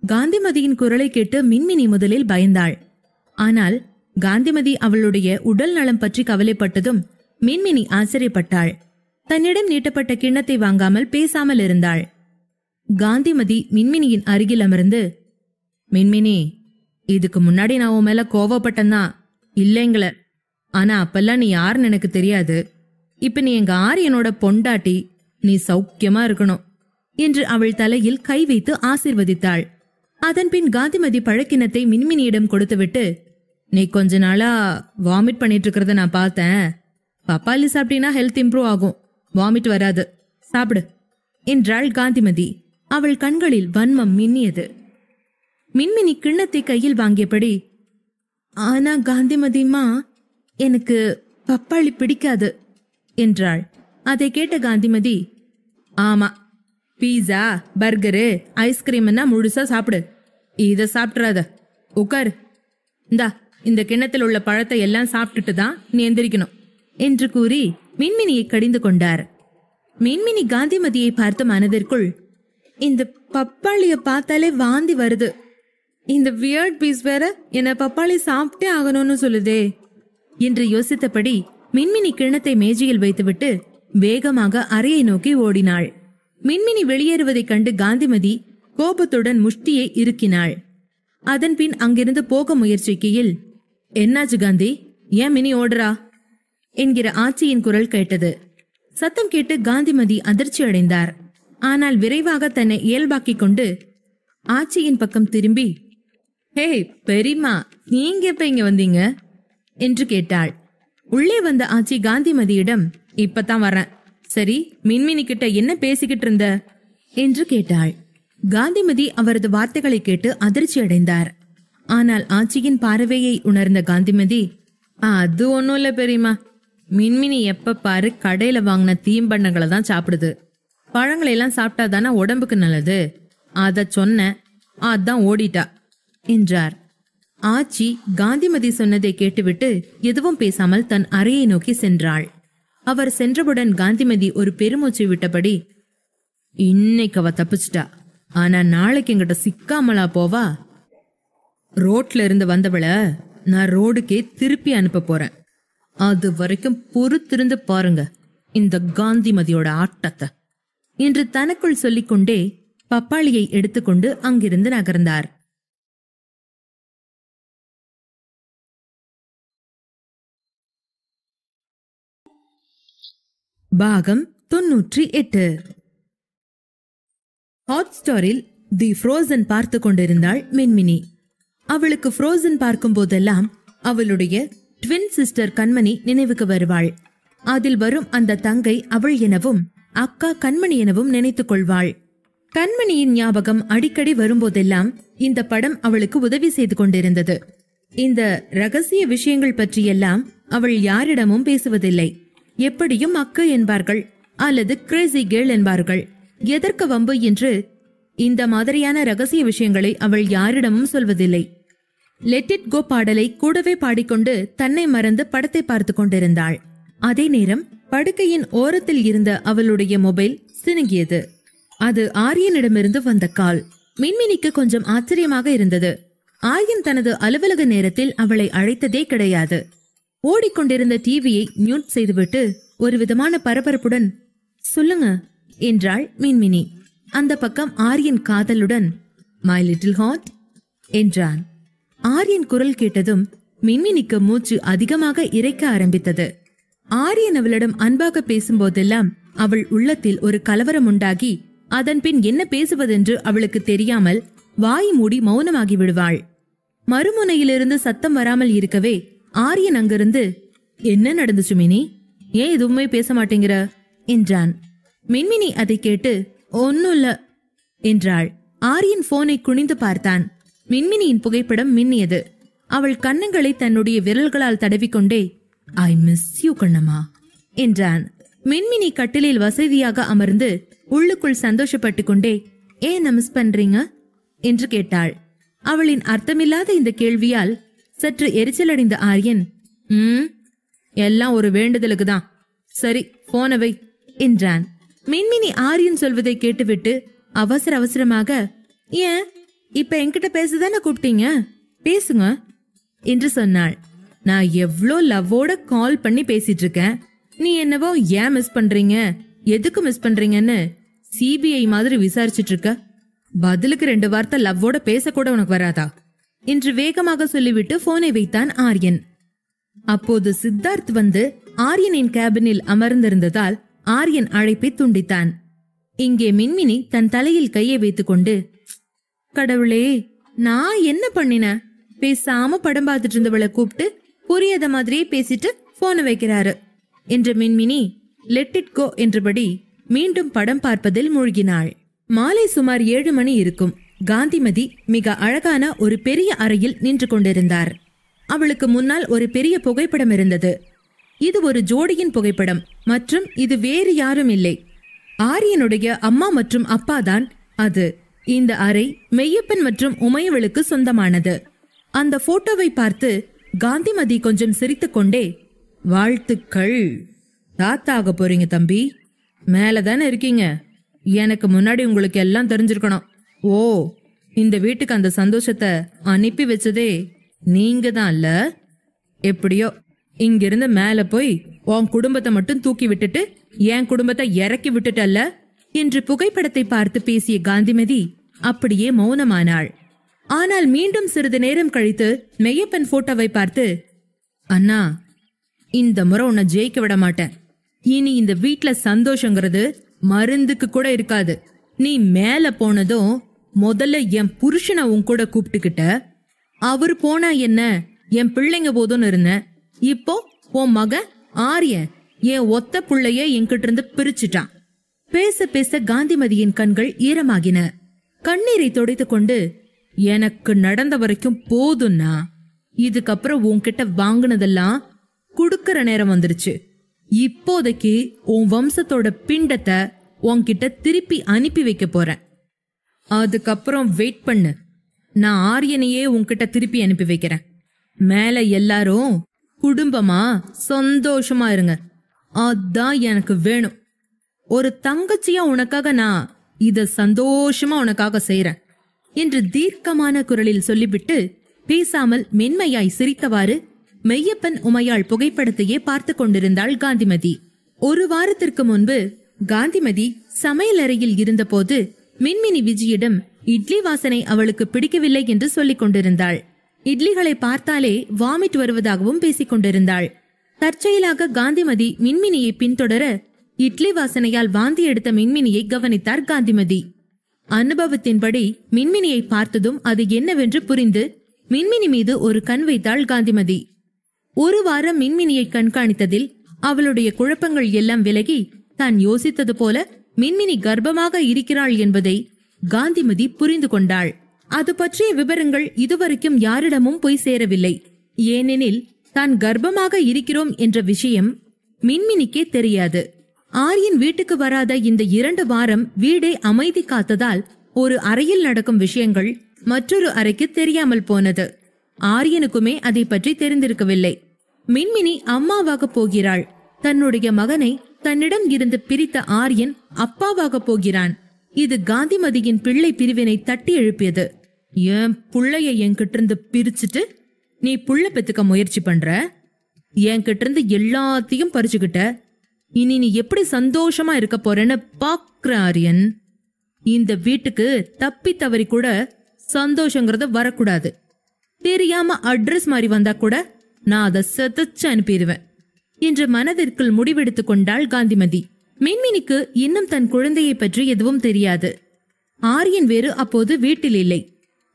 காந்திமதியின் குரலை கேட்டு மின்மினி முதலில் பயந்தாள். ஆனால் காந்திமதி அவளுடைய உடல் நலம் பற்றி கவலைப்பட்டதும் மின்மினி ஆச்சரியப்பட்டாள். தன்னிடம் நீட்டப்பட்ட கிண்ணத்தை வாங்காமல் பேசாமல் இருந்தாள். காந்திமதி மின்மினியின் அருகில் அமர்ந்து, மின்மினி, இதுக்கு முன்னாடி நான் உன் மேல கோவப்பட்டன்னா இல்லைங்கள. ஆனா அப்பெல்லாம் நீ யாருன்னு எனக்கு தெரியாது. இப்ப நீ எங்க ஆரியனோட பொண்டாட்டி, நீ சௌக்கியமா இருக்கணும் என்று அவள் தலையில் கை வைத்து ஆசீர்வதித்தாள். அதன்பின் காந்திமதி பழக்கிணத்தை மின்மினியிடம் கொடுத்துவிட்டு, நீ கொஞ்ச நாளா வாமிட் பண்ணிட்டு இருக்கிறத நான் பார்த்தேன். பப்பாளி சாப்பிட்டீங்கன்னா ஹெல்த் இம்ப்ரூவ் ஆகும், வாமிட் வராது, சாப்பிடு என்றாள் காந்திமதி. அவள் கண்களில் வன்மம் மின்னியது. மின்மினி கிண்ணத்தை கையில் வாங்கியபடி, ஆனா காந்திமதிமா, எனக்கு பப்பாளி பிடிக்காது என்றாள். அதை கேட்ட காந்திமதி, ஆமா, பீஸா பர்கரு ஐஸ்கிரீம்னா முழுசா சாப்பிடு, இத சாப்பிட்றாத, உட்காரு, இந்தா இந்த கிண்ணத்தில் உள்ள பழத்தை எல்லாம் சாப்பிட்டுட்டு தான் நீ எந்திரிக்கணும் என்று கூறி மின்மினியை கடிந்து கொண்டார். மின்மினி காந்திமதியை பார்த்த மனதிற்குள், இந்த பப்பாளிய பார்த்தாலே வாந்தி வருது, இந்த வியர்ட் பீஸ் வேற என்ன பப்பாளி சாப்பிட்டே ஆகணும்னு சொல்லுதே என்று யோசித்தபடி மின்மினி கிண்ணத்தை மேஜையில் வைத்துவிட்டு வேகமாக அறையை நோக்கி ஓடினாள். மின்மினி வெளியேறுவதைக் கண்டு காந்திமதி கோபத்துடன் முஷ்டியை இறுக்கினாள். அதன்பின் அங்கிருந்து போக முயற்சிக்கையில், என்னாச்சு காந்தி, ஏன் மினி ஓடுறா என்கிற ஆச்சியின் குரல் கேட்டது. சத்தம் கேட்டு காந்திமதி அதிர்ச்சி அடைந்தார். ஆனால் விரைவாக தன்னை இயல்பாக்கிக் கொண்டு ஆச்சியின் பக்கம் திரும்பி, ஹே பெரியம்மா, நீங்க எப்ப இங்க வந்தீங்க என்று கேட்டாள். உள்ளே வந்த ஆச்சி காந்திமதியிடம், இப்பதான் வரேன், சரி மின்மினி கிட்ட என்ன பேசிக்கிட்டு இருந்த என்று கேட்டாள். காந்திமதி அவரது வார்த்தைகளை கேட்டு அதிர்ச்சி அடைந்தார். ஆனால் ஆச்சியின் பார்வையை உணர்ந்த காந்திமதி, அது ஒன்னும் இல்ல பெரியம்மா, மின்மினி எப்ப பாரு கடையில வாங்கின தீம்பண்டங்களை தான் சாப்பிடுது, பழங்களை எல்லாம் சாப்பிட்டாதானே உடம்புக்கு நல்லது, அத சொன்ன, அதான் ஓடிட்டா என்றார். ஆச்சி காந்திமதி சொன்னதை கேட்டுவிட்டு எதுவும் பேசாமல் தன் அறையை நோக்கி சென்றாள். அவர் சென்றவுடன் காந்திமதி ஒரு பெருமூச்சு விட்டபடி, இன்னைக்கு அவ தப்பிச்சிட்டா, ஆனா நாளைக்கு எங்கிட்ட சிக்காமலா போவா? ரோட்ல இருந்து வந்தவள நான் ரோடுக்கே திருப்பி அனுப்ப போறேன். அது வரைக்கும் பொறுத்திருந்து பாருங்க இந்த காந்திமதியோட ஆட்டத்தை என்று தனக்குள் சொல்லிக்கொண்டே பப்பாளியை எடுத்துக்கொண்டு அங்கிருந்து நகர்ந்தார். பாகம் 98. ஹாட்ஸ்டாரில் தி ஃப்ரோசன் பார்த்து கொண்டிருந்தாள் மின்மினி. அவளுக்கு ஃப்ரோசன் பார்க்கும் போதெல்லாம் அவளுடைய ட்வின் சிஸ்டர் கண்மணி நினைவுக்கு வருவாள். அதில் வரும் அந்த தங்கை அவள் எனவும் அக்கா கண்மணி எனவும் நினைத்துக் கொள்வாள். கண்மணியின் ஞாபகம் அடிக்கடி வரும்போதெல்லாம் இந்த படம் அவளுக்கு உதவி செய்து கொண்டிருந்தது. இந்த ரகசிய விஷயங்கள் பற்றியெல்லாம் அவள் யாரிடமும் பேசுவதில்லை. எப்படியும் அக்கு என்பார்கள் அல்லது கிரேசி கேர்ள் என்பார்கள். எதற்கு வம்பு என்று இந்த மாதிரியான ரகசிய விஷயங்களை அவள் யாரிடமும் சொல்வதில்லை. லெட் இட் கோ பாடலை கூடவே பாடிக்கொண்டு தன்னை மறந்து படத்தை பார்த்து கொண்டிருந்தாள். அதே நேரம் படுக்கையின் ஓரத்தில் இருந்த அவளுடைய மொபைல் சினுங்கியது. அது ஆரியனிடமிருந்து வந்த கால். மின்மினிக்கு கொஞ்சம் ஆச்சரியமாக இருந்தது. ஆரியன் தனது அலுவலக நேரத்தில் அவளை அழைத்ததே கிடையாது. ஓடிக்கொண்டிருந்த டிவியை மியூட் செய்துவிட்டு ஒரு விதமான பரபரப்புடன் சொல்லுங்க என்றாள் மின்மினி. அந்த பக்கம் ஆரியன் காதலுடன் மை லிட்டில் ஹாட் என்றான். ஆரியன் குரல் கேட்டதும் மின்மினிக்கு மூச்சு அதிகமாக இறைக்க ஆரம்பித்தது. ஆரியன் அவளிடம் அன்பாக பேசும்போதெல்லாம் அவள் உள்ளத்தில் ஒரு கலவரம் உண்டாகி அதன் பின் என்ன பேசுவதென்று அவளுக்கு தெரியாமல் வாய் மூடி மௌனமாகி விடுவாள். மறுமுனையிலிருந்து சத்தம் வராமல் இருக்கவே ஆரியன் அங்கிருந்து என்ன நடந்துச்சு மினி, ஏன் எதுவுமே பேச மாட்டேங்கிற என்றான். மின்மினி அதை கேட்டு ஒன்னும் இல்ல என்றாள். ஆரியன் போனை குனிந்து பார்த்தான். மின்மினியின் புகைப்படம் மின்னியது. அவள் கன்னங்களை தன்னுடைய விரல்களால் தடவிக்கொண்டே ஐ மிஸ் யூ கண்ணம்மா என்றான். மின்மினி கட்டிலில் வசதியாக அமர்ந்து உள்ளுக்குள் சந்தோஷப்பட்டு கொண்டே ஏன் மிஸ் பண்றீங்க என்று கேட்டாள். அவளின் அர்த்தமில்லாத இந்த கேள்வியால் சற்று எரிச்சலடைந்த ஆரியன் எல்லாம் ஒரு வேண்டுதலுக்கு தான், சரி போனவை என்றான். மின்மினி ஆரியன் சொல்வதை கேட்டுவிட்டு அவசர அவசரமாக ஏன் இப்ப என்கிட்ட பேசதானே கூப்பிட்டீங்க, பேசுங்க என்று சொன்னாள். நான் எவ்ளோ லவ்வோட கால் பண்ணி பேசிட்டு இருக்கேன், நீ என்னவோ ஏன் மிஸ் பண்றீங்க எதுக்கு மிஸ் பண்றீங்கன்னு சிபிஐ மாதிரி விசாரிச்சுட்டு இருக்க. பதிலுக்கு 2 வார்த்தை லவ்வோட பேசக்கூட உனக்கு வராதா என்று வேகமாக சொல்லிவிட்டு போனை வைத்தான் ஆரியன். அப்போது சித்தார்த் வந்து ஆரியனின் கேபினில் அமர்ந்திருந்ததால் ஆரியன் அழைப்பை துண்டித்தான். இங்கே மின்மினி தன் தலையில் கையை வைத்துக் கொண்டு கடவுளே நான் என்ன பண்ணின, பேசாம படம் பார்த்துட்டு இருந்தவளை கூப்பிட்டு புரியாத மாதிரியே பேசிட்டு போனை வைக்கிறாரு என்ற மின்மினி லெட் இட் கோ என்றபடி மீண்டும் படம் பார்ப்பதில் மூழ்கினாள். மாலை சுமார் 7 மணி இருக்கும். காந்திமதி மிக அழகான ஒரு பெரிய அறையில் நின்று கொண்டிருந்தார். அவளுக்கு முன்னால் ஒரு பெரிய புகைப்படம் இருந்தது. இது ஒரு ஜோடியின் புகைப்படம் மற்றும் இது வேறு யாரும் இல்லை, ஆரியனுடைய அம்மா மற்றும் அப்பாதான் அது. இந்த அறை மெய்யப்பன் மற்றும் உமையவளுக்கு சொந்தமானது. அந்த போட்டோவை பார்த்து காந்திமதி கொஞ்சம் சிரித்துக்கொண்டே வாழ்த்துக்கள், தாத்தாக போறீங்க தம்பி, மேலதானே இருக்கீங்க, எனக்கு முன்னாடி உங்களுக்கு எல்லாம் தெரிஞ்சிருக்கணும். ஓ இந்த வீட்டுக்கு அந்த சந்தோஷத்தை அனுப்பி வச்சதே நீங்க தான் இல்ல, எப்படியோ இங்கிருந்து மேல போய் உன் குடும்பத்தை மட்டும் தூக்கி விட்டுட்டு என் குடும்பத்தை இறக்கி விட்டுட்டல்ல என்று புகைப்படத்தை பார்த்து பேசிய காந்திமதி அப்படியே மௌனமானாள். ஆனால் மீண்டும் சிறிது நேரம் கழித்து மெய்யப்பன் போட்டோவை பார்த்து அண்ணா இந்த முறை உன்னை ஜெயிக்க விட மாட்டேன், இனி இந்த வீட்ல சந்தோஷங்கிறது மருந்துக்கு கூட இருக்காது, நீ மேல போனதும் முதல்ல என் புருஷனை உன் கூட கூப்பிட்டுக்கிட்ட, அவரு போனா என்ன என் பிள்ளைங்க போதும்னு இருந்தேன், இப்போ உன் மகன் ஆரியன் என் ஒத்த புள்ளைய என்கிட்ட இருந்து பிரிச்சுட்டான். பேச பேச காந்திமதியின் கண்கள் ஈரமாகின. கண்ணீரை துடைத்து கொண்டு எனக்கு நடந்த வரைக்கும் போதும்னா, இதுக்கப்புறம் உன்கிட்ட வாங்கினதெல்லாம் குடுக்கற நேரம் வந்துருச்சு, இப்போதைக்கு உன் வம்சத்தோட பிண்டத்தை உன்கிட்ட திருப்பி அனுப்பி வைக்க போறேன், அதுக்கப்புறம் வெயிட் பண்ணு, நான் ஆரியனையே உன்கிட்ட திருப்பி அனுப்பி வைக்கிறேன், மேல எல்லாரும் குடும்பமா சந்தோஷமா இருங்க, அதான் எனக்கு வேணும், ஒரு தங்கச்சியா உனக்காக நான் இத சந்தோஷமா உனக்காக செய்யறேன் என்று தீர்க்கமான குரலில் சொல்லிவிட்டு பேசாமல் மென்மையாய் சிரித்தவாறு மெய்யப்பன் உமையாள் புகைப்படத்தையே பார்த்து கொண்டிருந்தாள் காந்திமதி. ஒரு வாரத்திற்கு முன்பு காந்திமதி சமையலறையில் இருந்தபோது மின்மினி விஜயிடம் இட்லி வாசனை அவளுக்கு பிடிக்கவில்லை என்று சொல்லிக் கொண்டிருந்தாள். இட்லிகளை பார்த்தாலே வாமிட் வருவதாகவும் பேசிக் கொண்டிருந்தாள். தற்செயலாக காந்திமதி மின்மினியை பின்தொடர இட்லி வாசனையால் வாந்தி எடுத்த மின்மினியை கவனித்தார் காந்திமதி. அனுபவத்தின்படி மின்மினியை பார்த்ததும் அது என்னவென்று புரிந்து மின்மினி மீது ஒரு கண் வைத்தாள் காந்திமதி. ஒரு வாரம் மின்மினியை கண்காணித்ததில் அவளுடைய குழப்பங்கள் எல்லாம் விலகி தான் யோசித்தது போல மின்மினி கர்ப்பமாக இருக்கிறாள் என்பதை காந்திமதி புரிந்து கொண்டாள். அது பற்றிய விவரங்கள் இதுவரைக்கும் யாரிடமும் போய் சேரவில்லை. ஏனெனில் தான் கர்ப்பமாக இருக்கிறோம் என்ற விஷயம் மின்மினிக்கே தெரியாது. ஆரியன் வீட்டுக்கு வராத இந்த 2 வாரம் வீடே அமைதி காத்ததால் ஒரு அறையில் நடக்கும் விஷயங்கள் மற்றொரு அறைக்கு தெரியாமல் போனது. ஆரியனுக்குமே அதை பற்றி தெரிந்திருக்கவில்லை. மின்மினி அம்மாவாக போகிறாள். தன்னுடைய மகனை தன்னிடம் இருந்து பிரித்த ஆரியன் அப்பாவாக போகிறான். இது காந்திமதியின் பிள்ளை பிரிவினை தட்டி எழுப்பியது. என் புள்ளைய என்கிட்ட இருந்து பிரிச்சுட்டு நீ புள்ள பெத்துக்க முயற்சி பண்ற, என்கிட்ட இருந்து எல்லாத்தையும் பறிச்சுக்கிட்ட, இனி நீ எப்படி சந்தோஷமா இருக்க போறேன்னு பாக்குற ஆரியன். இந்த வீட்டுக்கு தப்பி தவறி கூட சந்தோஷங்கிறத வரக்கூடாது. தெரியாம அட்ரஸ் மாதிரி வந்தா கூட நான் அதை செதச்சு அனுப்பிடுவேன் என்று மனதிற்குள் முடிவெடுத்துக் கொண்டாள் காந்திமதி. மின்மினிக்கு இன்னும் தன் குழந்தையை பற்றி எதுவும் தெரியாது. ஆரியன் வேறு அப்போது வீட்டில் இல்லை.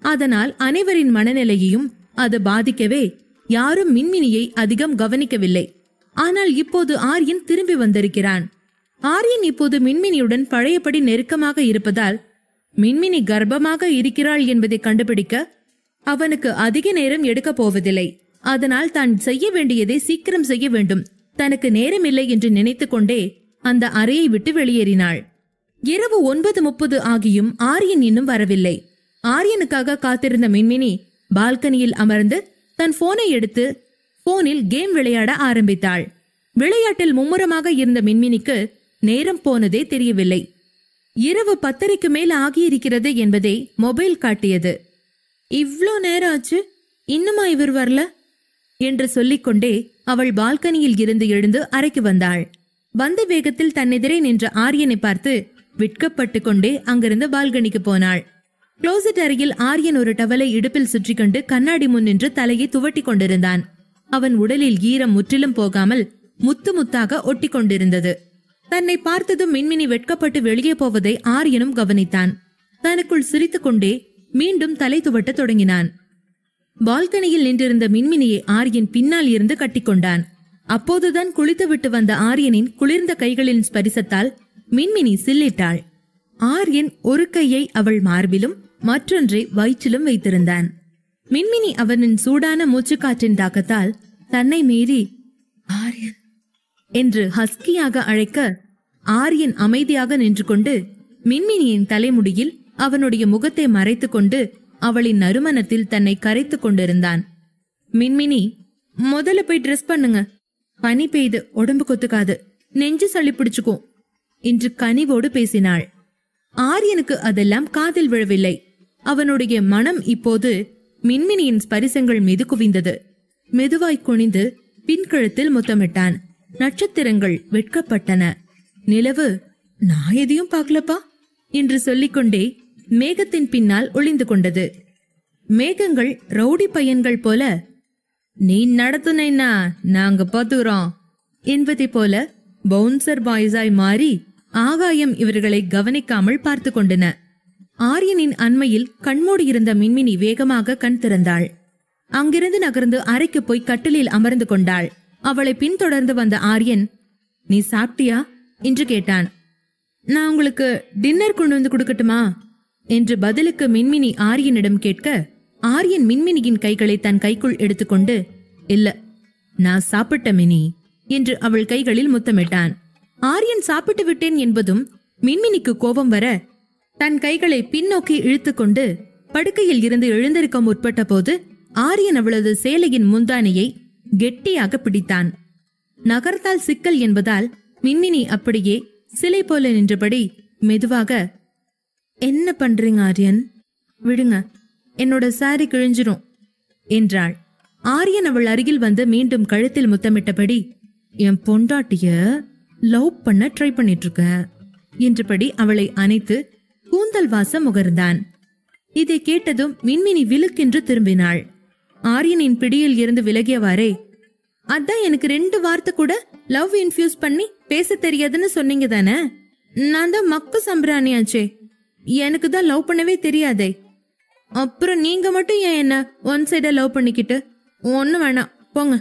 அதனால் அனைவரின் மனநிலையையும் அது பாதிக்கவே யாரும் மின்மினியை அதிகம் கவனிக்கவில்லை. ஆனால் இப்போது ஆரியன் திரும்பி வந்திருக்கிறான். ஆரியன் இப்போது மின்மினியுடன் பழையபடி நெருக்கமாக இருப்பதால் மின்மினி கர்ப்பமாக இருக்கிறாள் என்பதை கண்டுபிடிக்க அவனுக்கு அதிக நேரம் எடுக்க போவதில்லை. அதனால் தான் செய்ய வேண்டியதை சீக்கிரம் செய்ய வேண்டும். தனக்கு நேரமில்லை என்று நினைத்துக் கொண்டே அந்த அறையை விட்டு வெளியேறினாள். இரவு 9:30 ஆகியும் ஆரியன் இன்னும் வரவில்லை. ஆரியனுக்காக காத்திருந்த மின்மினி பால்கனியில் அமர்ந்து தன் போனை எடுத்து போனில் கேம் விளையாட ஆரம்பித்தாள். விளையாட்டில் மும்முரமாக இருந்த மின்மினிக்கு நேரம் போனதே தெரியவில்லை. இரவு 10:30க்கு மேல் ஆகியிருக்கிறது என்பதை மொபைல் காட்டியது. இவ்ளோ நேரம் ஆச்சு, இன்னுமா இவர் வரல என்று சொல்லிக்கொண்டே அவள் பால்கனியில் இருந்து எழுந்து அறைக்கு வந்தாள். வந்த வேகத்தில் தன்னெதிரே நின்ற ஆரியனை பார்த்து விட்கப்பட்டு கொண்டே அங்கிருந்து பால்கனிக்கு போனாள். குளோசெட் அறையில் ஆரியன் ஒரு டவலை இடுப்பில் சுற்றி கொண்டு கண்ணாடி முன் நின்று தலையை துவட்டி கொண்டிருந்தான். அவன் உடலில் ஈரம் முற்றிலும் போகாமல் முத்து முத்தாக ஒட்டி கொண்டிருந்தது. தன்னை பார்த்ததும் மின்மினி வெட்கப்பட்டு வெளியே போவதை ஆரியனும் கவனித்தான். தனக்குள் சிரித்துக் கொண்டே மீண்டும் தலை துவட்ட தொடங்கினான். பால்கனியில் நின்றிருந்த மின்மினியை ஆரியன் பின்னால் இருந்து கட்டிக்கொண்டான். அப்போதுதான் குளித்துவிட்டு வந்த ஆரியனின் குளிர்ந்த கைகளின் ஸ்பரிசத்தால் மின்மினி சில்லிட்டாள். ஆரியன் ஒரு கையை அவள் மார்பிலும் மற்றொன்றை வயிற்றிலும் வைத்திருந்தான். மின்மினி அவனின் சூடான மூச்சுக்காற்றின் தாக்கத்தால் தன்னை மீறி ஆரியன் என்று ஹஸ்கியாக அழைக்க ஆரியன் அமைதியாக நின்று கொண்டு மின்மினியின் தலைமுடியில் அவனுடைய முகத்தை மறைத்துக் கொண்டு அவளின் நறுமணத்தில் தன்னை கரைத்துக் கொண்டிருந்தான். மின்மினி, முதல்ல போய் ட்ரெஸ் பண்ணுங்க, பனி பெய்து உடம்பு கொத்துக்காது, நெஞ்சு சளி பிடிச்சுக்கும் என்று கனிவோடு பேசினாள். ஆரியனுக்கு அதெல்லாம் காதில் விழவில்லை. அவனுடைய மனம் இப்போது மின்மினியின் ஸ்பரிசங்கள் மீது குவிந்தது. மெதுவாய் குனிந்து பின்கழுத்தில் முத்தமிட்டான். நட்சத்திரங்கள் வெட்கப்பட்டன. நிலவு, நான் எதையும் பார்க்கலப்பா என்று சொல்லிக்கொண்டே மேகத்தின் பின்னால் ஒளிந்து கொண்டது. மேகங்கள் ரவுடி பையன்கள் போல நீ நடத்துனா நாங்க பாத்துறோம் என்பதை போல பவுன்சர் பாய்ஸாய் மாறி ஆகாயம் இவர்களை கவனிக்காமல் பார்த்து கொண்டன. ஆரியனின் அண்மையில் கண்மூடி இருந்த மின்மினி வேகமாக கண் திறந்தாள். அங்கிருந்து நகர்ந்து அறைக்கு போய் கட்டிலில் அமர்ந்து கொண்டாள். அவளை பின்தொடர்ந்து வந்த ஆரியன், நீ சாப்பிட்டியா என்று கேட்டான். நான் உங்களுக்கு டின்னர் கொண்டு வந்து கொடுக்கட்டுமா என்று பதிலுக்கு மின்மினி ஆரியனிடம் கேட்க, ஆரியன் மின்மினியின் கைகளை தன் கைக்குள் எடுத்துக்கொண்டு, இல்ல நான் சாப்பிட்ட மினி என்று அவள் கைகளில் முத்தமிட்டான். ஆரியன் சாப்பிட்டு விட்டேன் என்பதும் மின்மினிக்கு கோபம் வர தன் கைகளை பின்னோக்கி இழுத்துக்கொண்டு படுக்கையில் இருந்து எழுந்திருக்க முற்பட்ட போது ஆரியன் அவளது சேலையின் முந்தானையை கெட்டியாக பிடித்தான். நகர்த்தால் சிக்கல் என்பதால் மின்மினி அப்படியே சிலை போல நின்றபடி மெதுவாக, என்ன பண்றீங்க ஆரியன்? விடுங்க, என்னோட சாரி கிழிஞ்சிரும் என்றாள். ஆரியன் அவள் அருகில் வந்து மீண்டும் கழுத்தில் முத்தமிட்டபடி, என் பொண்டாட்டிய லவ் பண்ண ட்ரை பண்ணிட்டு இருக்க என்றபடி அவளை அணைத்து கூந்தல் வாசம் முகர்ந்தான். இதை கேட்டதும் மின்மினி விழுக்கென்று திரும்பினாள். ஆரியனின் பிடியில் இருந்து விலகியவாறே, அதான் எனக்கு 2 வார்த்தை கூட லவ் இன்ஃபியூஸ் பண்ணி பேச தெரியாதுன்னு சொன்னீங்க தானே? நான் தான் மக்கு சம்பிராணியாச்சே, எனக்கு தான் லவ் பண்ணவே தெரியாதே. அப்புறம் நீங்க மட்டும் ஏன் என்ன ஒன் சைடா லவ் பண்ணிக்கிட்டு? ஒண்ணு வேணாம், போங்க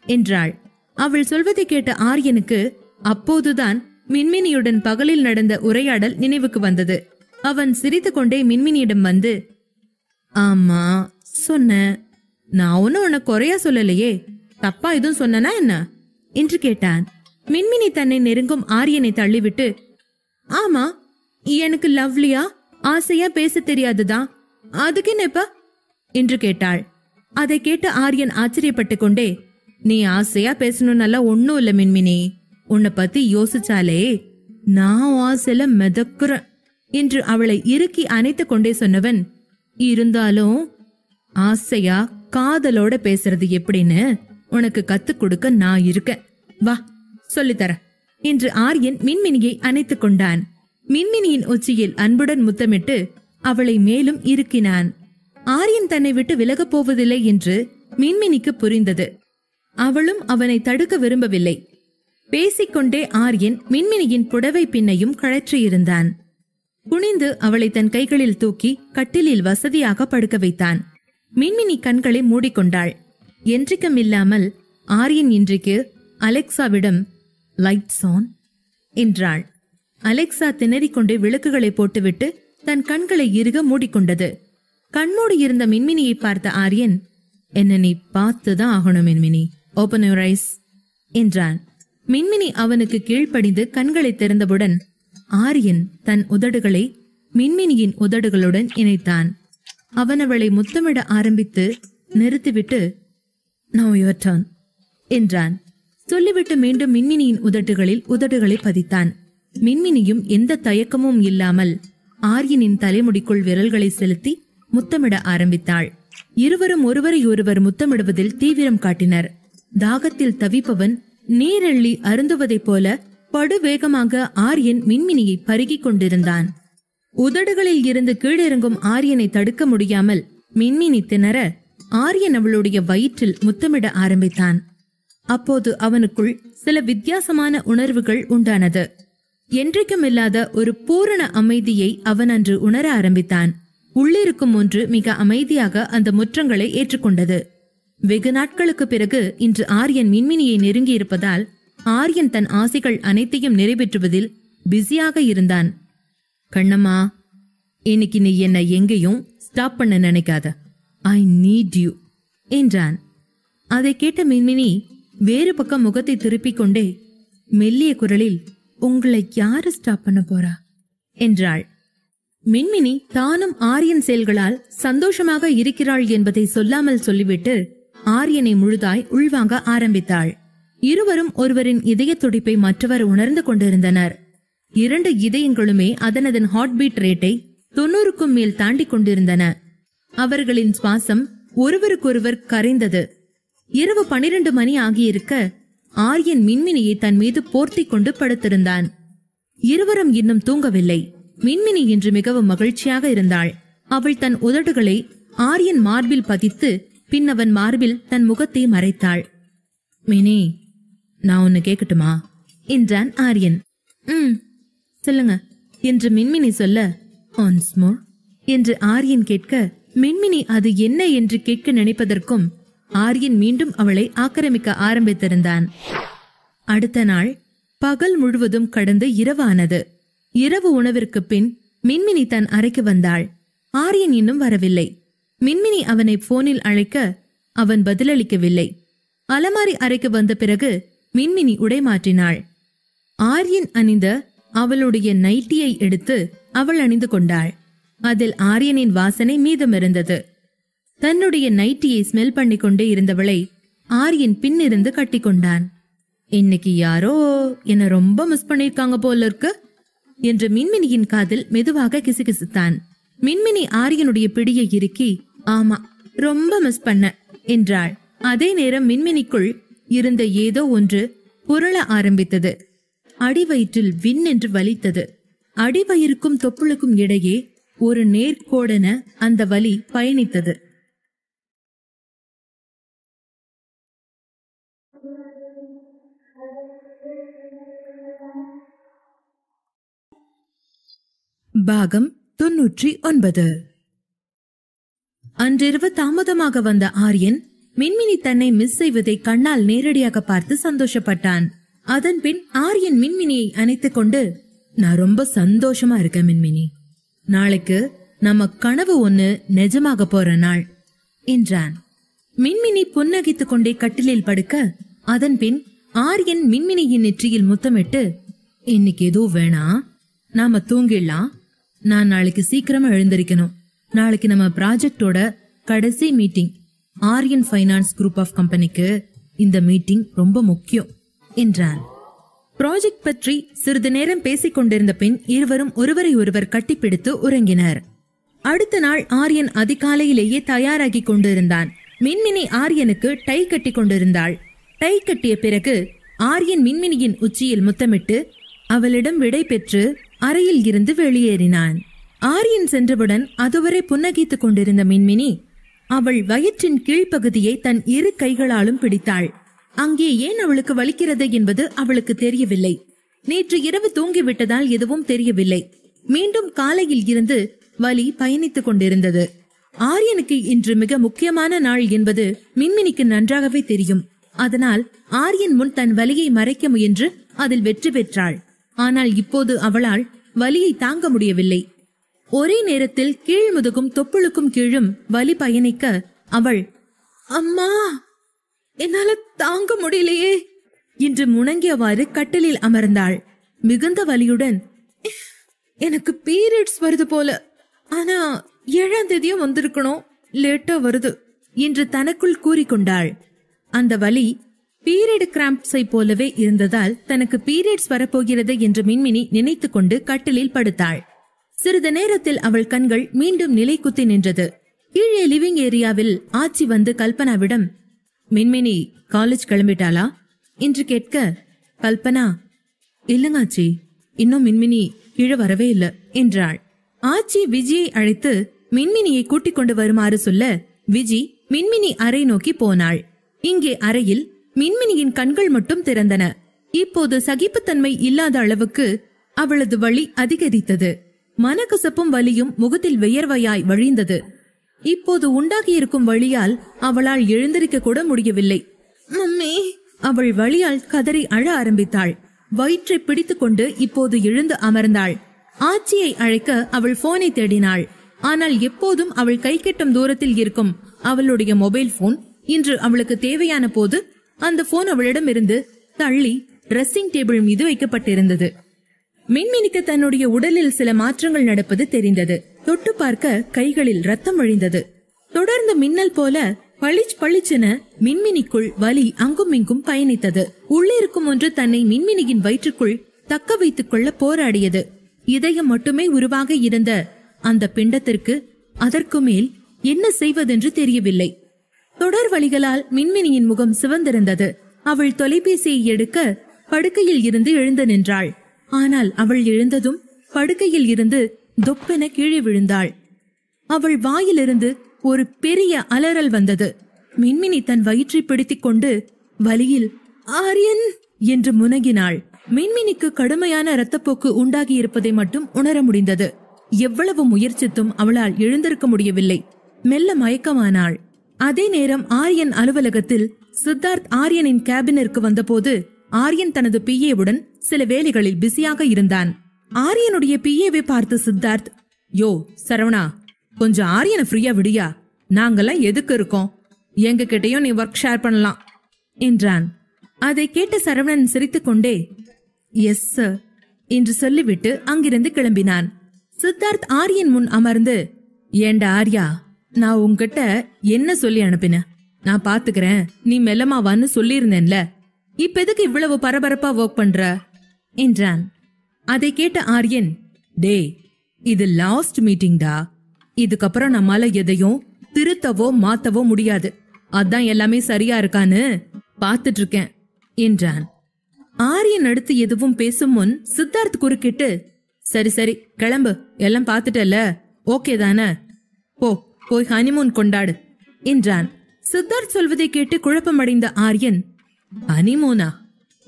என்றாள். அவள் சொல்வதை கேட்ட ஆரியனுக்கு அப்போதுதான் மின்மினியுடன் பகலில் நடந்த உரையாடல் நினைவுக்கு வந்தது. அவன் சிரித்து கொண்டே மின்மினியிடம் வந்து, ஆமா சொன்ன, நான் ஒன்னும் உன்னை குறையா சொல்லலையே, தப்பா எதுவும் சொன்னா என்ன என்று கேட்டான். மின்மினி தன்னை நெருங்கும் ஆரியனை தள்ளிவிட்டு, ஆமா, எனக்கு லவ்லியா ஆசையா பேச தெரியாதுதான், அதுக்கு என்னப்பா என்று கேட்டாள். அதை கேட்ட ஆரியன் ஆச்சரியப்பட்டு கொண்டே, நீ ஆசையா பேசணும்னால ஒன்னும் இல்ல மின்மினி, உன்னை பத்தி யோசிச்சாலே நான் ஆசையில மிதக்குறேன் என்று அவளை இறுக்கி அணைத்து கொண்டே சொன்னவன், இருந்தாலும் ஆசையா காதலோட பேசுறது எப்படின்னு உனக்கு கத்து கொடுக்க நான் இருக்கேன், வா சொல்லித்தர என்று ஆரியன் மின்மினியை அணைத்து கொண்டான். மின்மினியின் உச்சியில் அன்புடன் முத்தமிட்டு அவளை மேலும் இறுக்கினான். ஆரியன் தன்னை விட்டு விலகப் போவதில்லை என்று மின்மினிக்கு புரிந்தது. அவளும் அவனை தடுக்க விரும்பவில்லை. பேசிக்கொண்டே ஆரியன் மின்மினியின் புடவை பின்னையும் கழற்றியிருந்தான். குனிந்து அவளை தன் கைகளில் தூக்கி கட்டிலில் வசதியாக படுக்க வைத்தான். மின்மினி கண்களை மூடிக்கொண்டாள். என்றைக்கும் இல்லாமல் ஆரியன் இன்றைக்கு அலெக்சாவிடம் லைட்ஸ் ஆன் என்றாள். அலெக்சா திணறிக்கொண்டே விளக்குகளை போட்டுவிட்டு தன் கண்களை இறுக மூடிக்கொண்டது. கண்மூடி இருந்த மின்மினியை பார்த்த ஆரியன், என்ன நீ பார்த்துதான் ஆகணும் மின்மினி, ஓபன் யுவர் ஐஸ் என்றான். மின்மினி அவனுக்கு கீழ்ப்படிந்து கண்களை திறந்தவுடன் ஆரியன் தன் உதடுகளை மின்மினியின் உதடுகளுடன் இணைத்தான். அவன் அவளை முத்தமிட ஆரம்பித்து நிறுத்திவிட்டு, நவ் யுவர் டர்ன் என்றான். சொல்லிவிட்டு மீண்டும் மின்மினியின் உதடுகளில் உதடுகளை பதித்தான். மின்மினியும் எந்த தயக்கமும் இல்லாமல் ஆரியனின் தலைமுடிக்குள் விரல்களை செலுத்தி முத்தமிட ஆரம்பித்தாள். இருவரும் ஒருவரை ஒருவர் முத்தமிடுவதில் தீவிரம் காட்டினர். தாகத்தில் தவிப்பவன் நீரெள்ளி அருந்துவதைப் போல படுவேகமாக ஆரியன் மின்மினியை பருகிக் கொண்டிருந்தான். உதடுகளில் இருந்து கீழிறங்கும் ஆரியனை தடுக்க முடியாமல் மின்மினி திணற ஆரியன் அவளுடைய வயிற்றில் முத்தமிட ஆரம்பித்தான். அப்போது அவனுக்குள் சில வித்தியாசமான உணர்வுகள் உண்டானது. என்றைக்கும் இல்லாத ஒரு பூரண அமைதியை அவன் அன்று உணர ஆரம்பித்தான். உள்ளிருக்கும் ஒன்று மிக அமைதியாக அந்த முற்றங்களை ஏற்றுக்கொண்டது. வெகு நாட்களுக்கு பிறகு இன்று ஆரியன் மின்மினியை நெருங்கி இருப்பதால் ஆரியன் தன் ஆசைகள் அனைத்தையும் நிறைவேற்றுவதில் பிஸியாக இருந்தான். கண்ணம்மா, இன்னைக்கு நீ என்னை எங்கேயும் ஸ்டாப் பண்ண நினைக்காத, ஐ நீட் யூ என்றான். அதை கேட்ட மின்மினி வேறு பக்கம் முகத்தை திருப்பிக் கொண்டே மெல்லிய குரலில், உங்களை யாரு ஸ்டாப் பண்ண போறா என்றாள். மின்மினி தானும் ஆரியன் செயல்களால் சந்தோஷமாக இருக்கிறாள் என்பதை சொல்லாமல் சொல்லிவிட்டு ஆரியனை முழுதாய் உள்வாங்க ஆரம்பித்தாள். இருவரும் ஒருவரின் இதய துடிப்பை மற்றவர் உணர்ந்து கொண்டிருந்தனர். 2 இதயங்களுமே அதனதன் ஹார்ட்பீட் ரேட்டை 90க்கும் மேல் தாண்டி கொண்டிருந்தன. அவர்களின் சுவாசம் ஒருவருக்கொருவர் கரைந்தது. இரவு 12 மணி ஆகியிருக்க ஆரியன் மின்மினியை தன் மீது போர்த்தி கொண்டு படுத்திருந்தான். இருவரும் இன்னும் தூங்கவில்லை. மின்மினி இன்று மிகவும் மகிழ்ச்சியாக இருந்தாள். அவள் தன் உதடுகளை ஆரியன் மார்பில் பதித்து பின் அவன் மார்பில் தன் முகத்தை மறைத்தாள். மினி, நான் ஒன்னு கேட்கட்டுமா என்றான் ஆரியன். சொல்லுங்க என்று மின்மினி சொல்ல, ஒன்ஸ் மோர் என்று ஆரியன் கேட்க மின்மினி அது என்ன என்று கேட்க நினைப்பதற்கும் ஆரியன் மீண்டும் அவளை ஆக்கிரமிக்க ஆரம்பித்திருந்தான். அடுத்த நாள் பகல் முழுவதும் கடந்து இரவானது. இரவு உணவிற்கு பின் மின்மினி தன் அறைக்கு வந்தாள். ஆரியன் இன்னும் வரவில்லை. மின்மினி அவனை போனில் அழைக்க அவன் பதிலளிக்கவில்லை. அலமாரி அறைக்கு வந்த பிறகு மின்மினி உடை மாற்றினாள். ஆரியன் அணிந்த அவளுடைய நைட்டியை எடுத்து அவள் அணிந்து கொண்டாள். அதில் ஆரியனின் வாசனை மீதமிருந்தது. தன்னுடைய நைட்டியை ஸ்மெல் பண்ணி கொண்டே இருந்தவளை ஆரியன் பின்னிருந்து கட்டி கொண்டான். இன்னைக்கு யாரோ என்ன ரொம்ப மிஸ் பண்ணிருக்காங்க போல இருக்கு என்று மின்மினியின் காதில் மெதுவாக கிசுகிசுத்தான். மின்மினி ஆரியனுடைய பிடியை இறுக்கி, ஆமா ரொம்ப மிஸ் பண்ண என்றாள். அதே நேரம் மின்மினிக்குள் இருந்த ஏதோ ஒன்று புரள ஆரம்பித்தது. அடிவயிற்றில் வின் என்று வலித்தது. அடிவயிறுக்கும் தொப்புளுக்கும் இடையே ஒரு நேர்கோடென அந்த வலி பயணித்தது. பாகம் 99. அன்றிரவு தாமதமாக வந்த ஆரியன் மின்மினி தன்னை மிஸ் செய்வதை கண்ணால் நேரடியாக பார்த்து சந்தோஷப்பட்டான். அதன் பின் ஆரியன் மின்மினியை அணைத்துக் கொண்டு, நான் ரொம்ப சந்தோஷமா இருக்கேன் மின்மினி. நாளைக்கு நம்ம கனவு ஒண்ணு நிஜமாக போற நாள் என்றான். மின்மினி புன்னகித்துக் கொண்டே கட்டிலில் படுக்க, அதன் பின் ஆரியன் மின்மினியின் நெற்றியில் முத்தமிட்டு, இன்னைக்கு எதுவும் வேணாம், நாம தூங்கிடலாம். நான் நாளைக்கு சீக்கிரமா எழுந்திருக்கணும். நாளைக்கு நம்ம ப்ராஜெக்டோட கடைசி meeting. Aryan finance group of கம்பெனிக்கு இந்த மீட்டிங் ரொம்ப முக்கியம் என்றான். ப்ராஜெக்ட் பற்றி சிறிது நேரம் பேசிக் கொண்டிருந்த பின் இருவரும் ஒருவரை ஒருவர் கட்டிப்பிடித்து உறங்கினர். அடுத்த நாள் ஆரியன் அதிகாலையிலேயே தயாராகி கொண்டிருந்தான். மின்மினி ஆரியனுக்கு டை கட்டி கொண்டிருந்தாள். டை கட்டிய பிறகு ஆரியன் மின்மினியின் உச்சியில் முத்தமிட்டு அவளிடம் விடை பெற்று அறையில் இருந்து வெளியேறினான். ஆரியன் சென்றவுடன் அதுவரை புன்னகித்துக் கொண்டிருந்த மின்மினி அவள் வயிற்றின் கீழ்ப்பகுதியை தன் இரு கைகளாலும் பிடித்தாள். அங்கே ஏன் அவளுக்கு வலிக்கிறது என்பது அவளுக்கு தெரியவில்லை. நேற்று இரவு தூங்கிவிட்டதால் எதுவும் தெரியவில்லை. மீண்டும் காலையில் இருந்து வலி பயணித்துக் கொண்டிருந்தது. ஆரியனுக்கு இன்று மிக முக்கியமான நாள் என்பது மின்மினிக்கு நன்றாகவே தெரியும். அதனால் ஆரியன் முன் தன் வலியை மறைக்க முயன்று அதில் வெற்றி பெற்றாள். ஆனால் இப்போது அவளால் வலியை தாங்க முடியவில்லை. ஒரே நேரத்தில் கீழ் முதுகும் தொப்புளுக்கும் கீழும் வலி பயணிக்க அவள், அம்மா என்னால தாங்க முடியலையே என்று முணங்கியவாறு கட்டிலில் அமர்ந்தாள். மிகுந்த வலியுடன், எனக்கு பீரியட்ஸ் வருது போல, ஆனா 7ஆம் தேதியும் வந்திருக்கணும், லேட்டா வருது என்று தனக்குள் கூறிக்கொண்டாள். அந்த வலி பீரியட் கிராம்ப்ஸை போலவே இருந்ததால் தனக்கு பீரியட்ஸ் வரப்போகிறது என்று மின்மினி நினைத்து கொண்டு கட்டிலில் படுத்தாள். சிறிது நேரத்தில் அவள் கண்கள் மீண்டும் நிலை குத்தி நின்றது. கீழே லிவிங் ஏரியாவில் ஆச்சி வந்து கல்பனாவிடம், மின்மினி காலேஜ் கிளம்பிட்டாளா என்று கேட்க, கல்பனா, இல்லங்க ஆச்சி, இன்னும் மின்மினி கீழே வரவே இல்லை என்றாள். ஆச்சி விஜியை அழைத்து மின்மினியை கூட்டிக் கொண்டு வருமாறு சொல்ல விஜி மின்மினி அறை நோக்கி போனாள். இங்கே அறையில் மின்மினியின் கண்கள் மட்டும் திறந்தன. இப்போது சகிப்புத்தன்மை இல்லாத அளவுக்கு அவளது வலி அதிகரித்தது. மனக்கசப்பும் வலியும் முகத்தில் வியர்வையாய் வழிந்தது. இப்போது உண்டாகியிருக்கும் வலியால் அவளால் எழுந்திருக்க கூட முடியவில்லை. மம்மி, அவள் வலியால் கதறி அழ ஆரம்பித்தாள். வயிற்றை பிடித்துக் கொண்டு இப்போது எழுந்து அமர்ந்தாள். ஆச்சியை அழைக்க அவள் போனை தேடினாள். ஆனால் எப்போதும் அவள் கை கெட்டும் தூரத்தில் இருக்கும் அவளுடைய மொபைல் போன் இன்று அவளுக்கு தேவையான போது அந்த போன் அவளிடம் இருந்து தள்ளி ட்ரெஸ்ஸிங் டேபிள் மீது வைக்கப்பட்டிருந்தது. மின்மினிக்கு தன்னுடைய உடலில் சில மாற்றங்கள் நடப்பது தெரிந்தது. தொட்டு பார்க்க கைகளில் ரத்தம் வழிந்தது. தொடர்ந்து மின்னல் போல பளிச் பளிச்சென மின்மினிக்குள் வலி அங்கும் இங்கும் பயணித்தது. உள்ளிருக்கும் ஒன்று தன்னை மின்மினியின் வயிற்றுக்குள் தக்க வைத்துக் கொள்ள போராடியது. இதயம் மட்டுமே உருவாக இருந்த அந்த பிண்டத்திற்கு அதற்கு மேல் என்ன செய்வதென்று தெரியவில்லை. தொடர் வலிகளால் மின்மினியின் முகம் சிவந்திருந்தது. அவள் தொலைபேசியை எடுக்க படுக்கையில் இருந்து எழுந்து நின்றாள். ஆனால் அவள் எழுந்ததும் படுக்கையில் இருந்து தொப்பென கீழே விழுந்தாள். அவள் வாயிலிருந்து ஒரு பெரிய அலறல் வந்தது. மின்மினி தன் வயிற்றை பிடித்துக் கொண்டு வலியில் ஆரியன் என்று முனகினாள். மின்மினிக்கு கடுமையான இரத்தப்போக்கு உண்டாகி இருப்பதை மட்டும் உணர முடிந்தது. எவ்வளவு முயற்சித்தும் அவளால் எழுந்திருக்க முடியவில்லை. மெல்ல மயக்கமானாள். அதே நேரம் ஆரியன் அலுவலகத்தில் சித்தார்த் ஆரியனின் கேபினிற்கு வந்தபோது ஆரியன் தனது பிஏவுடன் சில வேலைகளில் பிஸியாக இருந்தான். ஆரியனுடைய பிஏவை பார்த்து சித்தார்த், யோ சரவணா, கொஞ்சம் ஆரியனை ஃப்ரீயா விடியா, நாங்கெல்லாம் எதுக்கு இருக்கோம், எங்க கிட்டையும் நீ ஒர்க் ஷேர் பண்ணலாம் என்றான். அதை கேட்ட சரவணன் சிரித்துக்கொண்டே எஸ் சார் என்று சொல்லிவிட்டு அங்கிருந்து கிளம்பினான். சித்தார்த் ஆரியன் முன் அமர்ந்து, ஏண்டா ஆர்யா, நான் உன்கிட்ட என்ன சொல்லி அனுப்பின, நான் பாத்துக்கிறேன், நீ மெல்லமாவான்னு சொல்லியிருந்தேன்ல, இப்ப எதுக்கு இவ்வளவு பரபரப்பா ஒர்க் பண்ற என்றான். அதை கேட்ட ஆரியன், டே, இது லாஸ்ட் மீட்டிங்டா. இதுக்கப்புறம் நம்மால எதையும் திருத்தவோ மாத்தவோ முடியாது. அதான் எல்லாமே சரியா இருக்கான்னு பாத்துட்டு இருக்கேன் என்றான். ஆரியன் அடுத்து எதுவும் பேசும் முன் சித்தார்த் குறுக்கிட்டு, சரி சரி கிளம்பு, எல்லாம் பாத்துட்டல, ஓகே தானே, போய் ஹனிமூன் கொண்டாடு என்றான். சித்தார்த் சொல்வதை கேட்டு குழப்பமடைந்த ஆரியன், ஹனிமூனா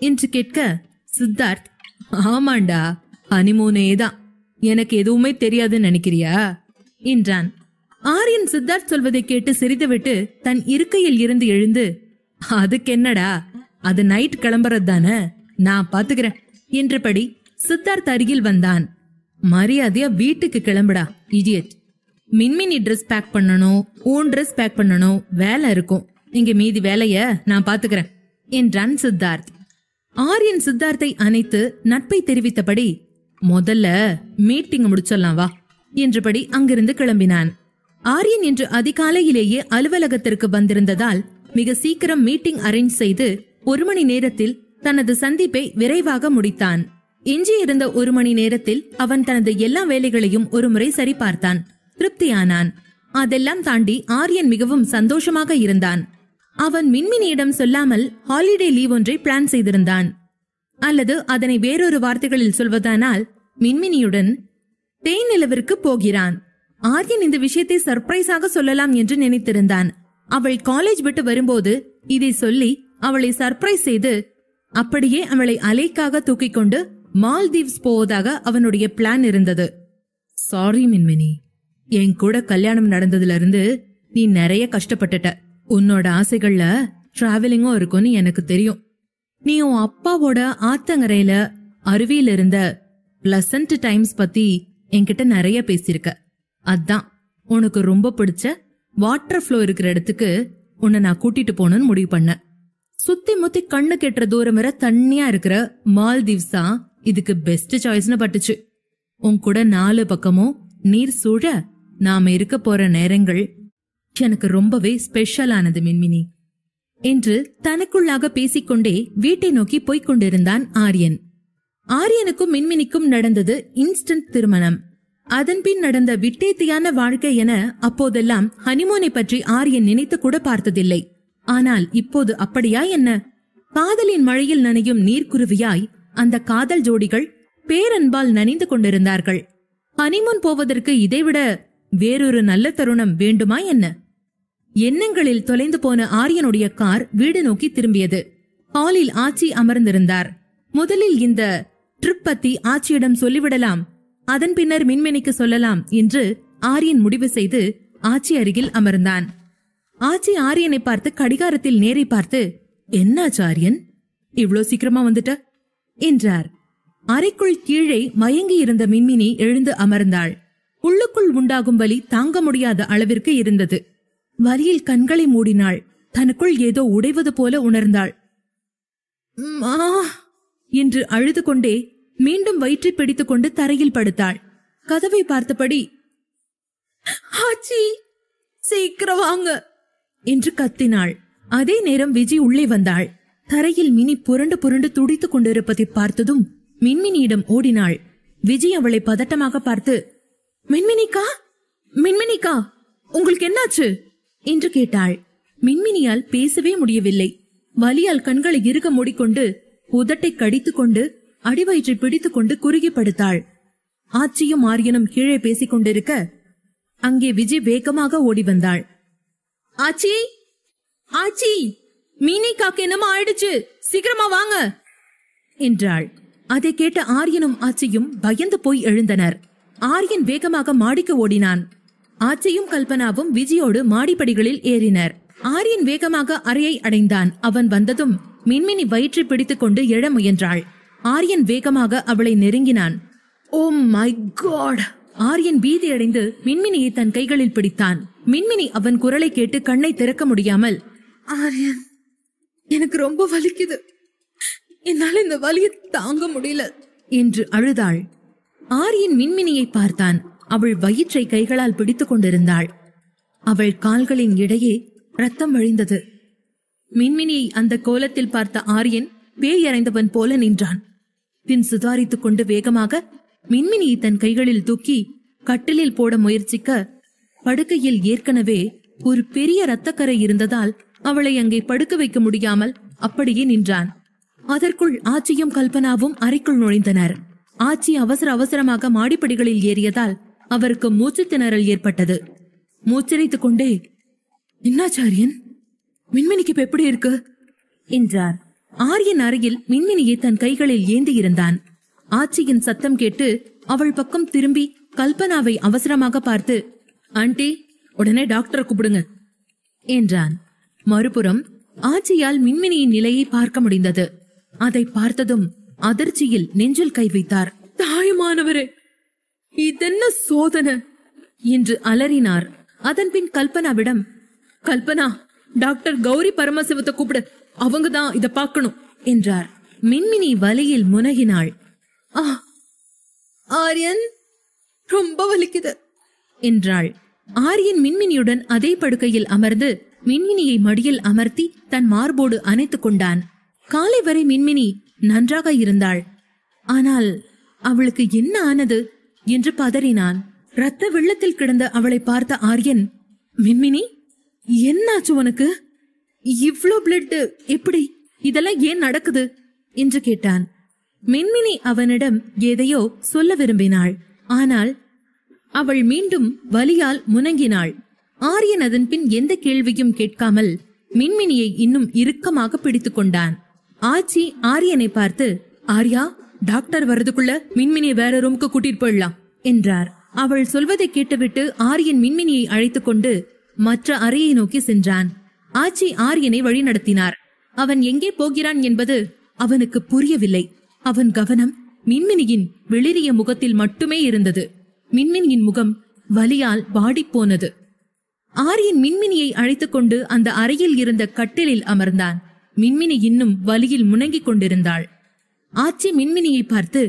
என்று கேட்க சித்தார்த், ஆமாண்டா, ஹனிமூனேதான். எனக்கு எதுவுமே தெரியாதுன்னு நினைக்கிறியா என்றான். ஆரியன் சித்தார்த் சொல்வதை கேட்டு சிரித்துவிட்டு தன் இருக்கையில் இருந்து எழுந்து, அதுக்கு என்னடா, அது நைட் கிளம்புறது தானே, நான் பாத்துக்கிறேன் என்றபடி சித்தார்த் அருகில் வந்தான். மரியாதையா வீட்டுக்கு கிளம்புடா இடியட். மின்மினி ட்ரெஸ் பேக் பண்ணணும், உன் ட்ரெஸ் பேக் பண்ணணும், வேலை இருக்கும். இங்க மீதி வேலைய நான் பாத்துக்கிறேன் என்றான் சித்தார்த். ஆரியன் சித்தார்த்தை அணைத்து நட்பை தெரிவித்தபடி, முதல்ல மீட்டிங் முடிச்சிடலாம் வா என்றபடி அங்கிருந்து கிளம்பினான். ஆரியன் இன்று அதிகாலையிலேயே அலுவலகத்திற்கு வந்திருந்ததால் மிக சீக்கிரம் மீட்டிங் அரேஞ்ச் செய்து 1 மணி நேரத்தில் தனது சந்திப்பை விரைவாக முடித்தான். எஞ்சியிருந்த 1 மணி நேரத்தில் அவன் தனது எல்லா வேலைகளையும் ஒருமுறை சரி பார்த்தான். திருப்தியானான். அதெல்லாம் தாண்டி ஆரியன் மிகவும் சந்தோஷமாக இருந்தான். அவன் மின்மினியிடம் சொல்லாமல் ஹாலிடே லீவ் ஒன்றை பிளான் செய்திருந்தான். அல்லது அதனை வேறொரு வார்த்தைகளில் சொல்வதானால் மின்மினியுடன் தேனிலவிற்கு போகிறான். ஆரியன் இந்த விஷயத்தை சர்ப்ரைஸாக சொல்லலாம் என்று நினைத்திருந்தான். அவள் காலேஜ் விட்டு வரும்போது இதை சொல்லி அவளை சர்ப்ரைஸ் செய்து அப்படியே அவளை அலைக்காக தூக்கிக் கொண்டு மால்தீவ்ஸ் போவதாக அவனுடைய பிளான் இருந்தது. சாரி மின்மினி, என் கூட கல்யாணம் நடந்ததுல இருந்து நீ நிறைய கஷ்டப்பட்டுட்ட. உன்னோட ஆசைகள்ல டிராவலிங்கும் இருக்கும்னு எனக்கு தெரியும். நீ உன் அப்பாவோட ஆத்தங்கரையில அருவியில இருந்த பிளசன்ட் டைம்ஸ் பத்தி என்கிட்ட நிறைய பேசியிருக்க. அதான் உனக்கு ரொம்ப பிடிச்ச வாட்டர் ஃப்ளோ இருக்கிற இடத்துக்கு உன்னை நான் கூட்டிட்டு போகணும்னு முடிவு பண்ண. சுத்தி முத்தி கண்ணு கெட்டுற தூரம் வர தண்ணியா இருக்கிற மால்தீவ்ஸ் தான் இதுக்கு பெஸ்ட் சாய்ஸ்னு பட்டுச்சு. உன் கூட 4 பக்கமும் நீர் சூழ நாம இருக்க போற நேரங்கள் எனக்கு ரொம்பவே ஸ்பெஷலானது மின்மினி என்று தனக்குள்ளாக பேசிக்கொண்டே வீட்டை நோக்கி போய்க் கொண்டிருந்தான் ஆரியன். ஆரியனுக்கும் மின்மினிக்கும் நடந்தது இன்ஸ்டன்ட் திருமணம். அதன்பின் நடந்த விட்டேத்தியான வாழ்க்கை என அப்போதெல்லாம் ஹனிமூனை பற்றி ஆரியன் நினைத்து கூட பார்த்ததில்லை. ஆனால் இப்போது அப்படியா என்ன? காதலின் மழையில் நனையும் நீர்க்குருவியாய் அந்த காதல் ஜோடிகள் பேரன்பால் நனைந்து கொண்டிருந்தார்கள். ஹனிமூன் போவதற்கு இதைவிட வேறொரு நல்ல தருணம் வேண்டுமா என்ன? எண்ணங்களில் தொலைந்து போன ஆரியனுடைய கார் வீடு நோக்கி திரும்பியது. ஹாலில் ஆச்சி அமர்ந்திருந்தார். முதலில் இந்த ட்ரிப் பத்தி ஆச்சியிடம் சொல்லிவிடலாம், அதன் பின்னர் மின்மினிக்கு சொல்லலாம் என்று ஆரியன் முடிவு செய்து ஆச்சி அருகில் அமர்ந்தான். ஆச்சி ஆரியனை பார்த்து கடிகாரத்தில் நேரை பார்த்து, என்னாச்சு ஆரியன், இவ்ளோ சீக்கிரமா வந்துட்ட என்றார். அறைக்குள் கீழே மயங்கி இருந்த மின்மினி எழுந்து அமர்ந்தாள். உள்ளுக்குள் உண்டாகும் வலி தாங்க முடியாத அளவிற்கு இருந்தது. வலியில் கண்களை மூடினாள். தனக்குள் ஏதோ உடைவது போல உணர்ந்தாள். என்று அழுது கொண்டே மீண்டும் வயிற்றை பிடித்துக் கொண்டு தரையில் படுத்தாள். கதவை பார்த்தபடி, ஆச்சி சீக்கிரம் வாங்க என்று கத்தினாள். அதே நேரம் விஜி உள்ளே வந்தாள். தரையில் மினி புரண்டு புரண்டு துடித்துக் கொண்டிருப்பதை பார்த்ததும் மின்மினியிடம் ஓடினாள். விஜி அவளை பதட்டமாக பார்த்து, மின்மினிக்கா, மின்மினிக்கா, உங்களுக்கு என்னாச்சு என்று கேட்டாள். மின்மினியால் பேசவே முடியவில்லை. வலியால் கண்களை இறுக மூடிக்கொண்டு உதட்டை கடித்துக் கொண்டு அடிவயிற்றை பிடித்துக் கொண்டு குறுகி படுத்தாள். ஆச்சியும் ஆரியனும் கீழே பேசிக் கொண்டிருக்க அங்கே விஜய் வேகமாக ஓடி வந்தாள். ஆச்சி, ஆச்சி, மீனிக்காக்கு என்னமா ஆயிடுச்சு, சீக்கிரமா வாங்க என்றாள். அதை கேட்ட ஆரியனும் ஆச்சியும் பயந்து போய் எழுந்தனர். ஆரியன் வேகமாக மாடிக்கு ஓடினான். ஆச்சியும் கல்பனாவும் விஜயோடு மாடிப்படிகளில் ஏறினர். ஆரியன் வேகமாக அறையை அடைந்தான். அவன் வந்ததும் மின்மினி வயிற்றை பிடித்துக் கொண்டு எழ முயன்றாள். ஆரியன் வேகமாக அவளை நெருங்கினான். Oh my God! ஆரியன் பீதியடைந்து மின்மினியை தன் கைகளில் பிடித்தான். மின்மினி அவன் குரலை கேட்டு கண்ணை திறக்க முடியாமல், ஆரியன், எனக்கு ரொம்ப வலிக்குது, என்னால இந்த வலியை தாங்க முடியல என்று அழுதாள். ஆரியன் மின்மினியை பார்த்தான். அவள் வயிற்றை கைகளால் பிடித்துக் கொண்டிருந்தாள். அவள் கால்களின் இடையே ரத்தம் வழிந்தது. மின்மினியை அந்த கோலத்தில் பார்த்த ஆரியன் பேயறைந்தவன் போல நின்றான். பின் சுதாரித்துக் கொண்டு வேகமாக மின்மினியை தன் கைகளில் தூக்கி கட்டிலில் போட முயற்சிக்க, படுக்கையில் ஏற்கனவே ஒரு பெரிய இரத்தக்கரை இருந்ததால் அவளை அங்கே படுக்க வைக்க முடியாமல் அப்படியே நின்றான். அதற்குள் ஆச்சியும் கல்பனாவும் அறைக்குள் நுழைந்தனர். ஆச்சி அவசர அவசரமாக மாடிப்படிகளில் ஏறியதால் அவருக்கு மூச்சு திணறல் ஏற்பட்டது. மூச்சரித்துக் கொண்டே, என்னாச்சாரியன், மின்மினிக்கு இப்ப எப்படி இருக்கு என்றார். ஆரியன் அறையில் மின்மினியை தன் கைகளில் ஏந்தி இருந்தான். ஆச்சியின் சத்தம் கேட்டு அவள் பக்கம் திரும்பி கல்பனாவை அவசரமாக பார்த்து, ஆண்டி, உடனே டாக்டரை கூப்பிடுங்க என்றான். மறுபுறம் ஆச்சியால் மின்மினியின் நிலையை பார்க்க முடிந்தது. அதை பார்த்ததும் அதிர்ச்சியில் நெஞ்சில் கை வைத்தார். தாயுமானவரே, இதென்ன சோதனை என்று அலறினார். அதன்பின் கல்பனாவிடம், கல்பனா, டாக்டர் கௌரி பரமசிவத்தை கூப்பிடு, அவங்கதான் இத பார்க்கணும் என்றார். மின்மினி வலியில் முனகினாள். ஆரியன், ரொம்ப வலிக்குது என்றாள். ஆரியன் மின்மினியுடன் அதே படுக்கையில் அமர்ந்து மின்மினியை மடியில் அமர்த்தி தன் மார்போடு அணைத்துக் கொண்டான். காலை வரை மின்மினி நன்றாக இருந்தாள். ஆனால் அவளுக்கு என்ன ஆனது என்று பதறினான். இரத்த வெள்ளத்தில் கிடந்த அவளை பார்த்த ஆரியன், மின்மினி, என்னாச்சு உனக்கு? இவ்ளோ பிளட் எப்படி? இதெல்லாம் ஏன் நடக்குது என்று கேட்டான். மின்மினி அவனிடம் எதையோ சொல்ல விரும்பினாள். ஆனால் அவள் மீண்டும் வலியால் முனங்கினாள். ஆரியன் அதன் பின் எந்த கேள்வியும் கேட்காமல் மின்மினியை இன்னும் இறுக்கமாக பிடித்துக் கொண்டான். ஆச்சி ஆரியனை பார்த்து, ஆர்யா, டாக்டர் வரதுக்குள்ள மின்மினியை வேற ரூமுக்கு கூட்டிட்டு போயிடலாம் என்றார். அவள் சொல்வதை கேட்டுவிட்டு ஆரியன் மின்மினியை அழைத்துக் கொண்டு மற்ற அறையை நோக்கி சென்றான். ஆச்சி ஆரியனை வழி நடத்தினார். அவன் எங்கே போகிறான் என்பது அவனுக்கு புரியவில்லை. அவன் கவனம் மின்மினியின் வெளிரிய முகத்தில் மட்டுமே இருந்தது. மின்மினியின் முகம் வலியால் வாடிப்போனது. ஆரியன் மின்மினியை அழைத்துக் கொண்டு அந்த அறையில் இருந்த கட்டிலில் அமர்ந்தான். மின்மினி இன்னும் வலியில் முணங்கிக் கொண்டிருந்தாள். ஆச்சி மின்மினியை பார்த்து,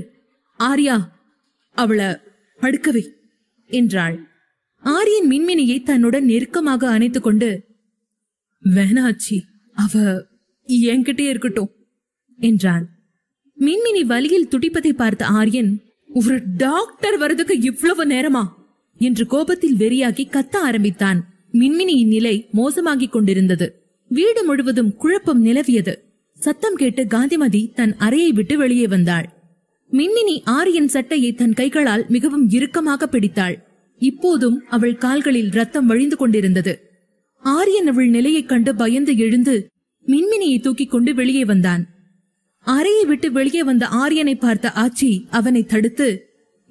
ஆர்யா, அவளை படுக்கவை என்றாள். ஆரியன் மின்மினியை தன்னுடன் நெருக்கமாக அணைத்துக் கொண்டு, வேணாச்சி, அவ என்கிட்டே இருக்கட்டும் என்றான். மின்மினி வலியில் துடிப்பதை பார்த்த ஆரியன், ஒரு டாக்டர் வரதுக்கு இவ்வளவு நேரமா என்று கோபத்தில் வெறியாகி கத்த ஆரம்பித்தான். மின்மினியின் நிலை மோசமாகிக் கொண்டிருந்தது. வீடு முழுவதும் குழப்பம் நிலவியது. சத்தம் கேட்டு காந்திமதி தன் அறையை விட்டு வெளியே வந்தாள். மின்மினி ஆரியன் சட்டையை தன் கைகளால் மிகவும் இறுக்கமாக பிடித்தாள். இப்போதும் அவள் கால்களில் ரத்தம் வழிந்து கொண்டிருந்தது. ஆரியன் அவள் நிலையைக் கண்டு பயந்து எழுந்து மின்மினியை தூக்கிக் கொண்டு வெளியே வந்தான். அறையை விட்டு வெளியே வந்த ஆரியனை பார்த்த ஆச்சி அவனை தடுத்து,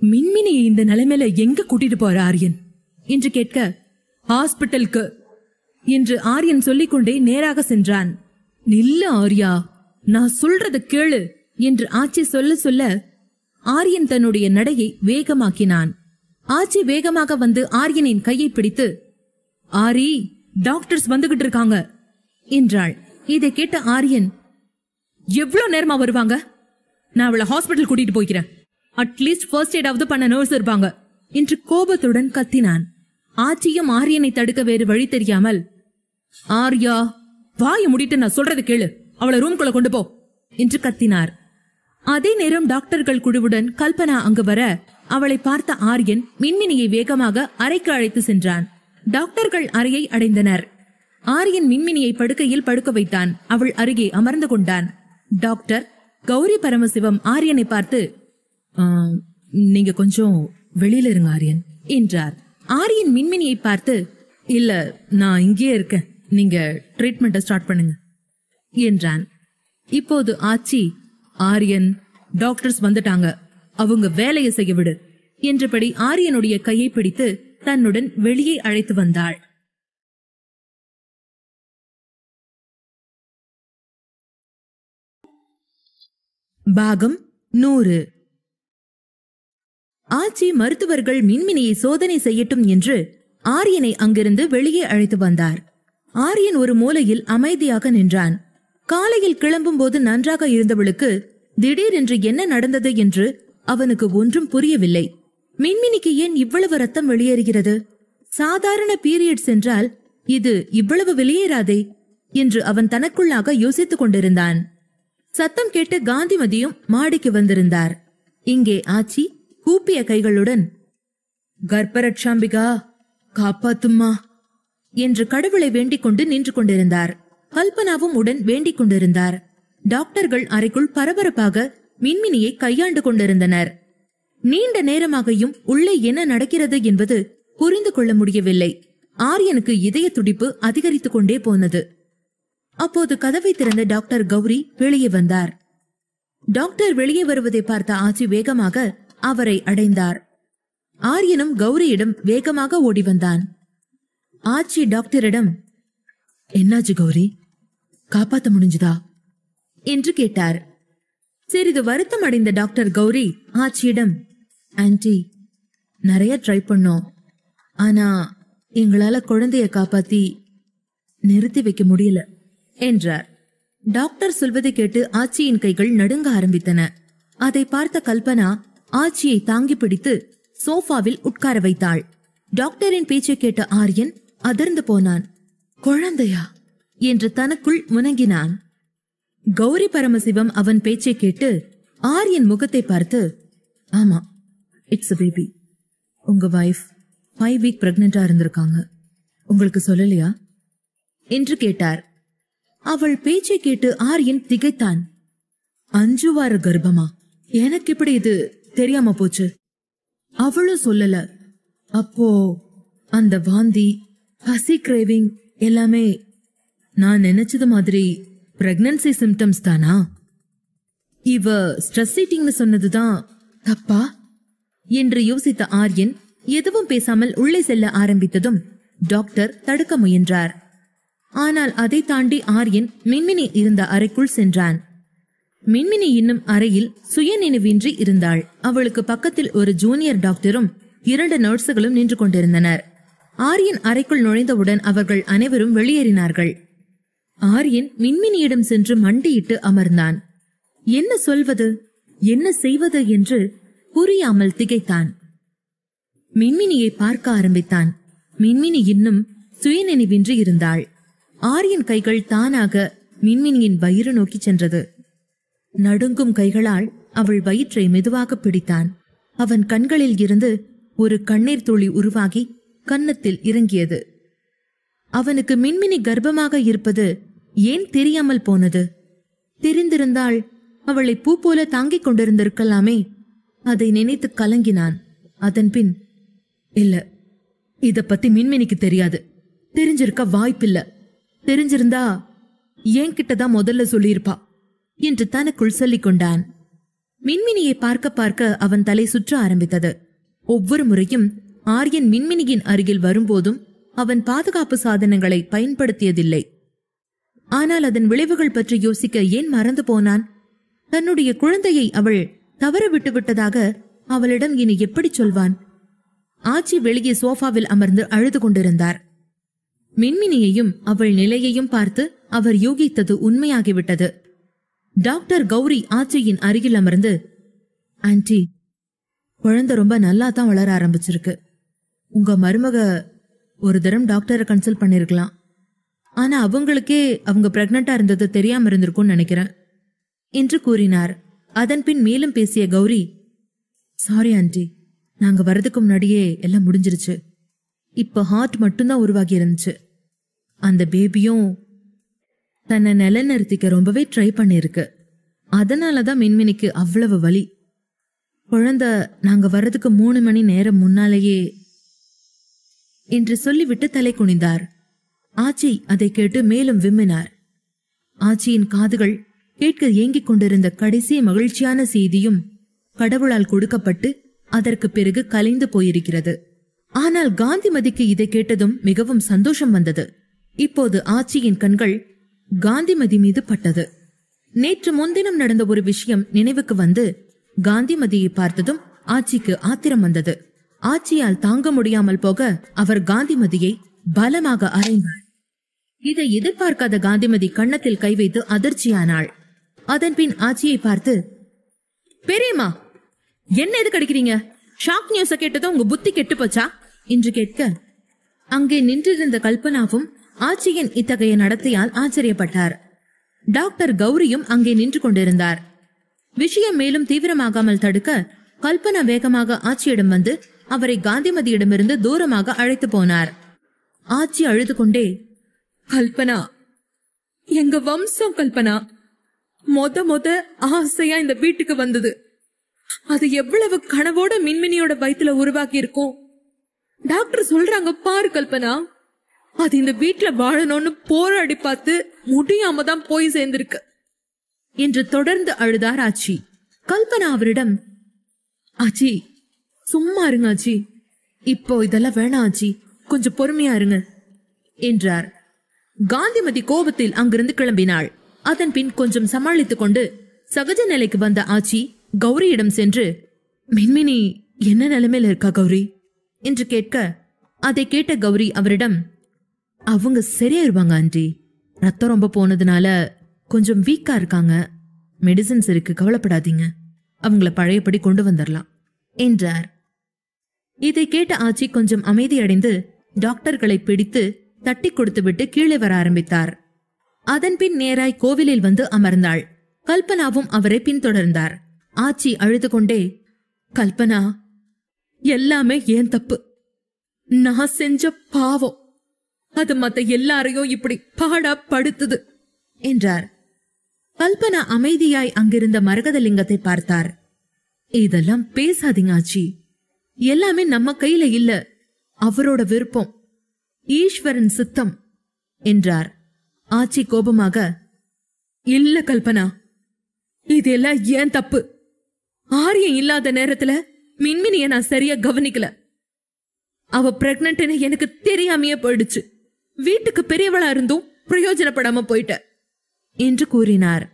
மின்மினியை இந்த நிலைமையில எங்க கூட்டிட்டு போற ஆரியன் என்று கேட்க, ஹாஸ்பிட்டலுக்கு என்று ஆரியன் சொல்லிக்கொண்டே நேராக சென்றான். நில்ல ஆர்யா, நான் சொல்றத கேளு என்று ஆச்சி சொல்ல சொல்ல ஆரியன் தன்னுடைய நடையை வேகமாக்கினான். ஆச்சி வேகமாக வந்து ஆரியனின் கையை பிடித்து, ஆரி, டாக்டர்ஸ் வந்துகிட்டு இருக்காங்க என்றாள். இதை கேட்ட ஆரியன், எவ்வளவு நேரமா வருவாங்க? நான் அவளை ஹாஸ்பிட்டல் கூட்டிட்டு போய்க்கிறேன். அட்லீஸ்ட் ஃபர்ஸ்ட் எய்டாவது பண்ண நர்ஸ் இருப்பாங்க என்று கோபத்துடன் கத்தினான். ஆச்சியும் ஆரியனை தடுக்க வேறு வழி தெரியாமல், ஆர்யா, வாயை முடிட்டு நான் சொல்றது கேளு, அவளை ரூம்குள்ள கொண்டு போ என்று கத்தினார். அதே நேரம் டாக்டர்கள் குழுவுடன் கல்பனா அங்கு வர அவளை பார்த்த ஆரியன் மின்மினியை வேகமாக அறைக்கு அழைத்து சென்றான். டாக்டர்கள் அறையை அடைந்தனர். ஆரியன் மின்மினியை படுக்கையில் படுக்க வைத்தான். அவள் அருகே அமர்ந்து கொண்டான். டாக்டர் கௌரி பரமசிவம் ஆரியனை பார்த்து, நீங்க கொஞ்சம் வெளியில இருங்க ஆரியன் என்றார். ஆரியன் மின்மினியை பார்த்து, இல்ல, நான் இங்கேயே இருக்கேன், நீங்க ட்ரீட்மெண்ட்டை ஸ்டார்ட் பண்ணுங்க என்றான். இப்போது ஆச்சி, ஆரியன், டாக்டர்ஸ் வந்துட்டாங்க, அவங்க வேலையை செய்ய விடு என்றபடி ஆரியனுடைய கையை பிடித்து தன்னுடன் வெளியே அழைத்து வந்தாள். பாகம் 100. ஆச்சி மருத்துவர்கள் மின்மினியை சோதனை செய்யட்டும் என்று ஆரியனை அங்கிருந்து வெளியே அழைத்து வந்தார். ஆரியன் ஒரு மூலையில் அமைதியாக நின்றான். காலையில் கிளம்பும் போது நன்றாக இருந்தவளுக்கு திடீரென்று என்ன நடந்தது என்று அவனுக்கு ஒன்றும் புரியவில்லை. மின்மினிக்கு ஏன் இவ்வளவு ரத்தம் வெளியேறுகிறது? சாதாரண பீரியட்ஸ் என்றால் இது இவ்வளவு வெளியேறாதே என்று அவன் தனக்குள்ளாக யோசித்துக் கொண்டிருந்தான். சத்தம் கேட்டு காந்திமதியும் மாடிக்கு வந்திருந்தார். இங்கே ஆச்சி கூப்பிய கைகளுடன், கர்ப்பரட்சாம்பிகா காப்பாத்தும்மா என்று கடவுளை வேண்டிக் கொண்டு நின்று கொண்டிருந்தார். கல்பனாவும் உடன் வேண்டிக் கொண்டிருந்தார். டாக்டர்கள் அறைக்குள் பரபரப்பாக மின்மினியை கையாண்டு கொண்டிருந்தனர். நீண்ட நேரமாகியும் உள்ளே என்ன நடக்கிறது என்பது புரிந்து கொள்ள முடியவில்லை. ஆரியனுக்கு இதய துடிப்பு அதிகரித்துக் கொண்டே போனது. அப்போது கதவை திறந்த டாக்டர் கௌரி வெளியே வந்தார். டாக்டர் வெளியே வருவதை பார்த்த ஆச்சி வேகமாக அவரை அடைந்தார். ஆரியனும் கௌரியிடம் வேகமாக ஓடி வந்தான். ஆச்சி டாக்டரிடம், என்னாச்சு கௌரி, காப்பாத்த முடிஞ்சுதா என்று கேட்டார். சிறிது வருத்தம் அடைந்த டாக்டர் கௌரி ஆச்சியிடம், ஆன்டி, நிறைய ட்ரை பண்ணோம், ஆனா எங்களால குழந்தைய காப்பாத்தி நிறுத்தி வைக்க முடியல என்றார். டாக்டர் சொல்வதை கேட்டு ஆச்சியின் கைகள் நடுங்க ஆரம்பித்தன. அதை பார்த்த கல்பனா ஆச்சியை தாங்கி பிடித்து சோஃபாவில் உட்கார வைத்தாள். டாக்டரின் பேச்சை கேட்ட ஆரியன் அதிர்ந்து போனான். குழந்தையா என்று தனக்குள் முனங்கினான். கௌரி பரமசிவம் அவன் பேச்சை கேட்டு ஆரியன் முகத்தை பார்த்து, ஆமா, இட்ஸ் a baby. உங்க வைஃப் 5 வீக் பிரெக்னெண்டா இருந்திருக்காங்க, உங்களுக்கு சொல்லலையா என்று கேட்டார். அவள் பேச்சை கேட்டு ஆரியன் திகைத்தான். 5 வார கர்ப்பமா? எனக்கு இப்படி இது தெரியாம போச்சு. அவளும் சொல்லல. அப்போ அந்த வாந்தி, பசி, கிரேவிங் எல்லாமே நான் நினைச்சது மாதிரி பிரெக்னன்சி சிம்டம்ஸ் தானா? இவ ஸ்ட்ரெஸ் ஈட்டிங்னு சொன்னதுதான் தப்பா என்று யோசித்த ஆரியன் எதுவும் பேசாமல் உள்ளே செல்ல ஆரம்பித்ததும் டாக்டர் தடுக்க முயன்றார். ஆனால் அதை தாண்டி ஆரியன் மின்மினி இருந்த அறைக்குள் சென்றான். மின்மினி இன்னும் அறையில் சுயநினைவின்றி இருந்தாள். அவளுக்கு பக்கத்தில் ஒரு ஜூனியர் டாக்டரும் 2 நர்ஸுகளும் நின்று கொண்டிருந்தனர். ஆரியன் அறைக்குள் நுழைந்தவுடன் அவர்கள் அனைவரும் வெளியேறினார்கள். ஆரியன் மின்மினியிடம் சென்று மண்டியிட்டு அமர்ந்தான். என்ன சொல்வது, என்ன செய்வது என்று புரியாமல் திகைத்தான். மின்மினியை பார்க்க ஆரம்பித்தான். மின்மினி இன்னும் சுயநினைவின்றி இருந்தாள். ஆரியன் கைகள் தானாக மின்மினியின் வயிறு நோக்கி சென்றது. நடுங்கும் கைகளால் அவள் வயிற்றை மெதுவாக பிடித்தான். அவன் கண்களில் இருந்து ஒரு கண்ணீர் துளி உருவாகி கன்னத்தில் இறங்கியது. அவனுக்கு மின்மினி கர்ப்பமாக இருப்பது ஏன் தெரியாமல் போனது? தெரிந்திருந்தால் அவளை பூ போல தாங்கிக் கொண்டிருந்திருக்கலாமே. அதை நினைத்து கலங்கினான். அதன்பின், இல்ல, இத பத்தி மின்மினிக்கு தெரியாது, தெரிஞ்சிருக்க வாய்ப்பில்ல, தெரிஞ்சிருந்தா என்கிட்டதான் முதல்ல சொல்லியிருப்பா என்று தனக்குள் சொல்லிக் கொண்டான். மின்மினியை பார்க்க பார்க்க அவன் தலை சுற்ற ஆரம்பித்தது. ஒவ்வொரு முறையும் ஆரியன் மின்மினியின் அருகில் வரும்போதும் அவன் பாதுகாப்பு சாதனங்களை பயன்படுத்தியதில்லை. ஆனால் அதன் விளைவுகள் பற்றி யோசிக்க ஏன் மறந்து போனான்? தன்னுடைய குழந்தையை அவள் தவற விட்டு விட்டதாக அவளிடம் இனி எப்படி சொல்வான்? ஆச்சி வெளியே சோஃபாவில் அமர்ந்து அழுது கொண்டிருந்தார். மின்மினியையும் அவள் நிலையையும் பார்த்து அவர் யூகித்தது உண்மையாகிவிட்டது. டாக்டர் கௌரி ஆச்சியின் அருகில் அமர்ந்து, ஆன்டி, குழந்தை ரொம்ப நல்லா தான் வளர ஆரம்பிச்சிருக்கு. உங்க மருமக ஒரு தரம் டாக்டரை கன்சல்ட் பண்ணிருக்கலாம், ஆனா அவங்களுக்கே அவங்க பிரெக்னண்டா இருந்தது தெரியாம இருந்திருக்கும்னு நினைக்கிறேன் என்று கூறினார். அதன் பின் மேலும் பேசிய கௌரி, சாரி ஆன்டி, நாங்க வரதுக்கு முன்னாடியே எல்லாம் முடிஞ்சிருச்சு. இப்ப ஹார்ட் மட்டும்தான் உருவாகி இருந்துச்சு. அந்த பேபியும் தன்னை நிலைநிறுத்திக்க ரொம்பவே ட்ரை பண்ணிருக்கு. அதனாலதான் மின்மினிக்கு அவ்வளவு வலி. குழந்தை நாங்க வர்றதுக்கு 3 மணி நேரம் முன்னாலேயே என்று சொல்லிவிட்டு தலை குனிந்தார். ஆச்சி அதை கேட்டு மேலும் விம்மினார். ஆச்சியின் காதுகள் கேட்க ஏங்கிக் கொண்டிருந்த கடைசி மகிழ்ச்சியான செய்தியும் கடவுளால் கொடுக்கப்பட்டு அதற்கு பிறகு கலைந்து போயிருக்கிறது. ஆனால் காந்திமதிக்கு இதை கேட்டதும் மிகவும் சந்தோஷம் வந்தது. இப்போது ஆச்சியின் கண்கள் காந்திமதி மீது பட்டது. நேற்று முன்தினம் நடந்த ஒரு விஷயம் நினைவுக்கு வந்து காந்திமதியை பார்த்ததும் ஆச்சிக்கு ஆத்திரம் வந்தது. ஆச்சியால் தாங்க முடியாமல் போக அவர் காந்திமதியை பலமாக அறைந்தார். இதை எதிர்பார்க்காத காந்திமதி கன்னத்தில் கை வைத்து அதிர்ச்சியானாள். அதன்பின் ஆச்சியை பார்த்து, பெரியம்மா, என்ன எது கிடைக்கிறீங்க? ஷாக் நியூஸ கேட்டதும் உங்க புத்தி கெட்டு போச்சா என்று கேட்க, அங்கே நின்றிருந்த கல்பனாவும் ஆச்சியின் இத்தகைய நடத்தையால் ஆச்சரியப்பட்டார். டாக்டர் கௌரியும் அங்கே நின்று கொண்டிருந்தார். விஷயம் மேலும் தீவிரமாகாமல் தடுக்க கல்பனா வேகமாக ஆச்சியிடம் வந்து அவரை காந்திமதியிடமிருந்து தூரமாக அழைத்து போனார். ஆச்சி அழுது கொண்டே, கல்பனா, எங்க வம்சம் கல்பனா மொத ஆசையா இந்த வீட்டுக்கு வந்தது. அது எவ்வளவு கனவோட மின்மினியோட வயித்துல உருவாக்கி இருக்கும். டாக்டர் சொல்றாங்க பாரு கல்பனா, அது இந்த வீட்டுல வாழணும்னு போராடி பார்த்து முடியாம தான் போய் சேர்ந்திருக்கு என்று தொடர்ந்து அழுதார் ஆச்சி. கல்பனா அவரிடம், ஆச்சி சும்மா இருங்க ஆச்சி, இப்போ இதெல்லாம் வேணாம் ஆச்சி, கொஞ்சம் பொறுமையா இருங்க என்றார். காந்திமதி கோபத்தில் அங்கிருந்து கிளம்பினாள். அதன் பின் கொஞ்சம் சமாளித்துக் கொண்டு சகஜ நிலைக்கு வந்த ஆச்சி கௌரியிடம் சென்று, மின்மினி என்ன நிலைமையில இருக்கா கௌரி என்று கேட்க, அதை கேட்ட கௌரி அவரிடம், அவங்க சரியாயிருவாங்க ஆண்டி, ரத்தம் ரொம்ப போனதுனால கொஞ்சம் வீக்கா இருக்காங்க, மெடிசின்ஸ் இருக்கு, கவலைப்படாதீங்க, அவங்கள பழையபடி கொண்டு வந்துடலாம் என்றார். இதை கேட்ட ஆச்சி கொஞ்சம் அமைதியடைந்து டாக்டர்களை பிடித்து தட்டி கொடுத்துவிட்டு கீழே வர ஆரம்பித்தார். அதன்பின் நேராய் கோவிலில் வந்து அமர்ந்தாள். கல்பனாவும் அவரை பின்தொடர்ந்தார். ஆச்சி அழுது கொண்டே, கல்பனா, எல்லாமே ஏன் தப்பு, நான் செஞ்ச பாவம், அது மத்த எல்லாரையும் இப்படி பாடா படுத்துது என்றார். கல்பனா அமைதியாய் அங்கிருந்த மரகதலிங்கத்தை பார்த்தார். இதெல்லாம் பேசாதீங்க ஆச்சி, எல்லாமே நம்ம கையில இல்ல, அவரோட விருப்பம், ஈஸ்வரன் சித்தம் என்றார். ஆச்சி கோபமாக, இல்ல கல்பனா, இதெல்லாம் ஏன் தப்பு, ஆரியம் இல்லாத நேரத்துல மின்மினிய நான் சரியா கவனிக்கல, அவ பிரெக்னன்ட்னு எனக்கு தெரியாமையே போயிடுச்சு, வீட்டுக்கு பெரியவளா இருந்தும் பிரயோஜனப்படாம போயிட்ட என்று கூறினார்.